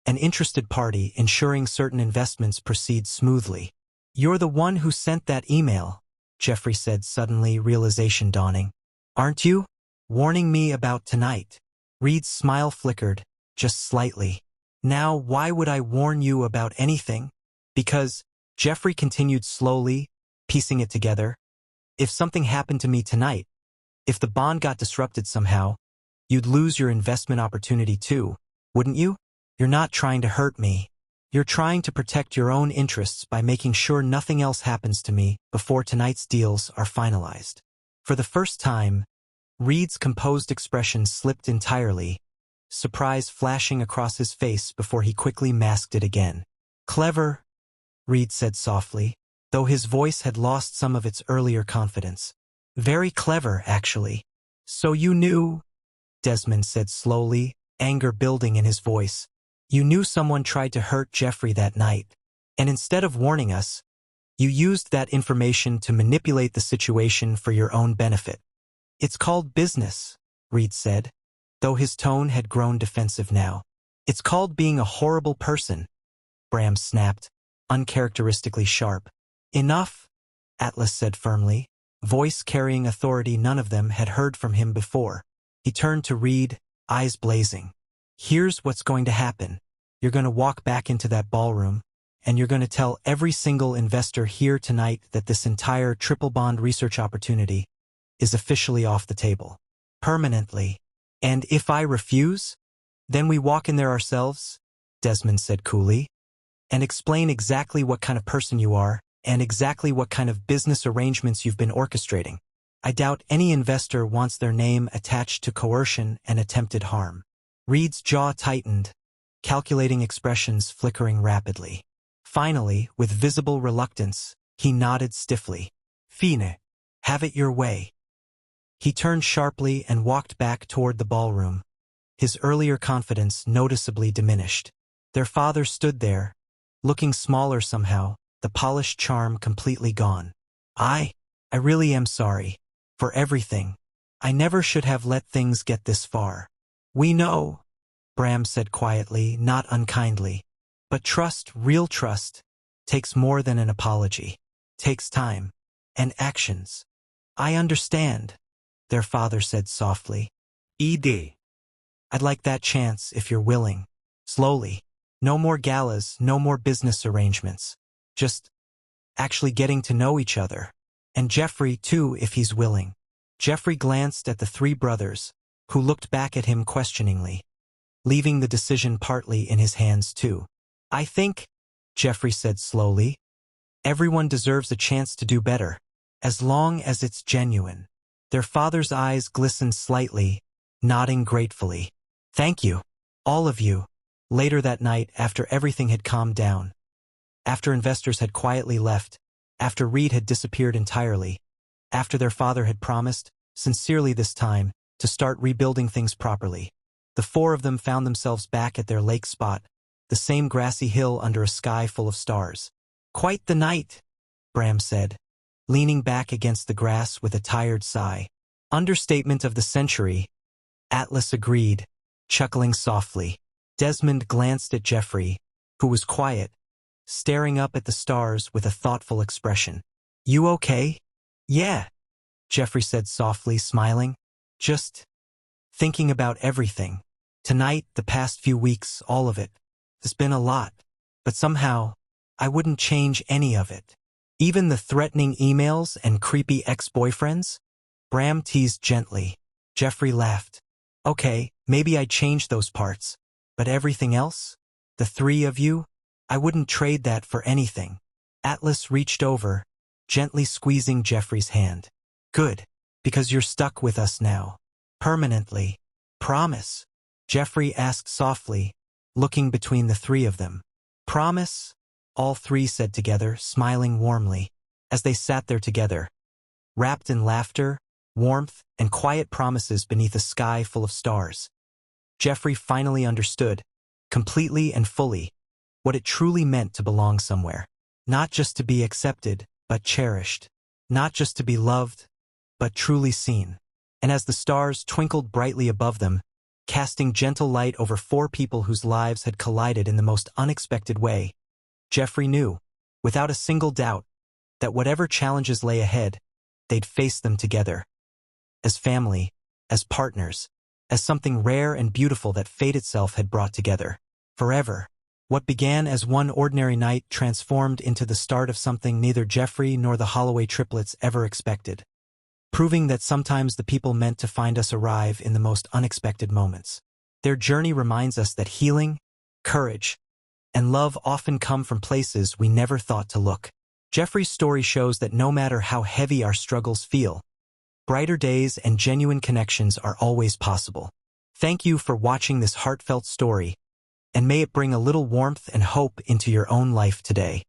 an interested party ensuring certain investments proceed smoothly. You're the one who sent that email, Jeffrey said, suddenly realization dawning. Aren't you? Warning me about tonight. Reed's smile flickered, just slightly. Now, why would I warn you about anything? Because, Jeffrey continued slowly, piecing it together, if something happened to me tonight, if the bond got disrupted somehow, you'd lose your investment opportunity too, wouldn't you? You're not trying to hurt me. You're trying to protect your own interests by making sure nothing else happens to me before tonight's deals are finalized. For the first time, Reed's composed expression slipped entirely, surprise flashing across his face before he quickly masked it again. Clever, Reed said softly, though his voice had lost some of its earlier confidence. Very clever, actually. So you knew, Desmond said slowly, anger building in his voice. You knew someone tried to hurt Jeffrey that night, and instead of warning us, you used that information to manipulate the situation for your own benefit. It's called business, Reed said, though his tone had grown defensive now. It's called being a horrible person, Bram snapped, uncharacteristically sharp. Enough, Atlas said firmly, voice carrying authority none of them had heard from him before. He turned to Reed, eyes blazing. Here's what's going to happen. You're going to walk back into that ballroom, and you're going to tell every single investor here tonight that this entire triple bond research opportunity is officially off the table. Permanently. And if I refuse, then we walk in there ourselves, Desmond said coolly, and explain exactly what kind of person you are and exactly what kind of business arrangements you've been orchestrating. I doubt any investor wants their name attached to coercion and attempted harm. Reed's jaw tightened, calculating expressions flickering rapidly. Finally, with visible reluctance, he nodded stiffly. Fine. Have it your way. He turned sharply and walked back toward the ballroom, his earlier confidence noticeably diminished. Their father stood there, looking smaller somehow, the polished charm completely gone. I really am sorry. For everything. I never should have let things get this far. We know, Bram said quietly, not unkindly. But trust, real trust, takes more than an apology. Takes time. And actions. I understand, their father said softly. ED. I'd like that chance if you're willing. Slowly. No more galas, no more business arrangements. Just actually getting to know each other. And Jeffrey, too, if he's willing. Jeffrey glanced at the three brothers, who looked back at him questioningly, leaving the decision partly in his hands, too. I think, Jeffrey said slowly, everyone deserves a chance to do better, as long as it's genuine. Their father's eyes glistened slightly, nodding gratefully. Thank you, all of you. Later that night, after everything had calmed down, after investors had quietly left, after Reed had disappeared entirely, after their father had promised, sincerely this time, to start rebuilding things properly, the four of them found themselves back at their lake spot, the same grassy hill under a sky full of stars. Quite the night, Bram said, leaning back against the grass with a tired sigh. Understatement of the century, Atlas agreed, chuckling softly. Desmond glanced at Jeffrey, who was quiet, staring up at the stars with a thoughtful expression. You okay? Yeah, Jeffrey said softly, smiling. Just thinking about everything. Tonight, the past few weeks, all of it. There's been a lot, but somehow, I wouldn't change any of it. Even the threatening emails and creepy ex-boyfriends? Bram teased gently. Jeffrey laughed. Okay, maybe I'd change those parts. But everything else? The three of you? I wouldn't trade that for anything. Atlas reached over, gently squeezing Jeffrey's hand. Good, because you're stuck with us now. Permanently. Promise? Jeffrey asked softly, looking between the three of them. Promise? All three said together, smiling warmly, as they sat there together, wrapped in laughter, warmth, and quiet promises beneath a sky full of stars. Jeffrey finally understood, completely and fully, what it truly meant to belong somewhere. Not just to be accepted, but cherished. Not just to be loved, but truly seen. And as the stars twinkled brightly above them, casting gentle light over four people whose lives had collided in the most unexpected way, Jeffrey knew, without a single doubt, that whatever challenges lay ahead, they'd face them together. As family, as partners, as something rare and beautiful that fate itself had brought together. Forever. What began as one ordinary night transformed into the start of something neither Jeffrey nor the Holloway triplets ever expected. Proving that sometimes the people meant to find us arrive in the most unexpected moments. Their journey reminds us that healing, courage, and love often come from places we never thought to look. Jeffrey's story shows that no matter how heavy our struggles feel, brighter days and genuine connections are always possible. Thank you for watching this heartfelt story, and may it bring a little warmth and hope into your own life today.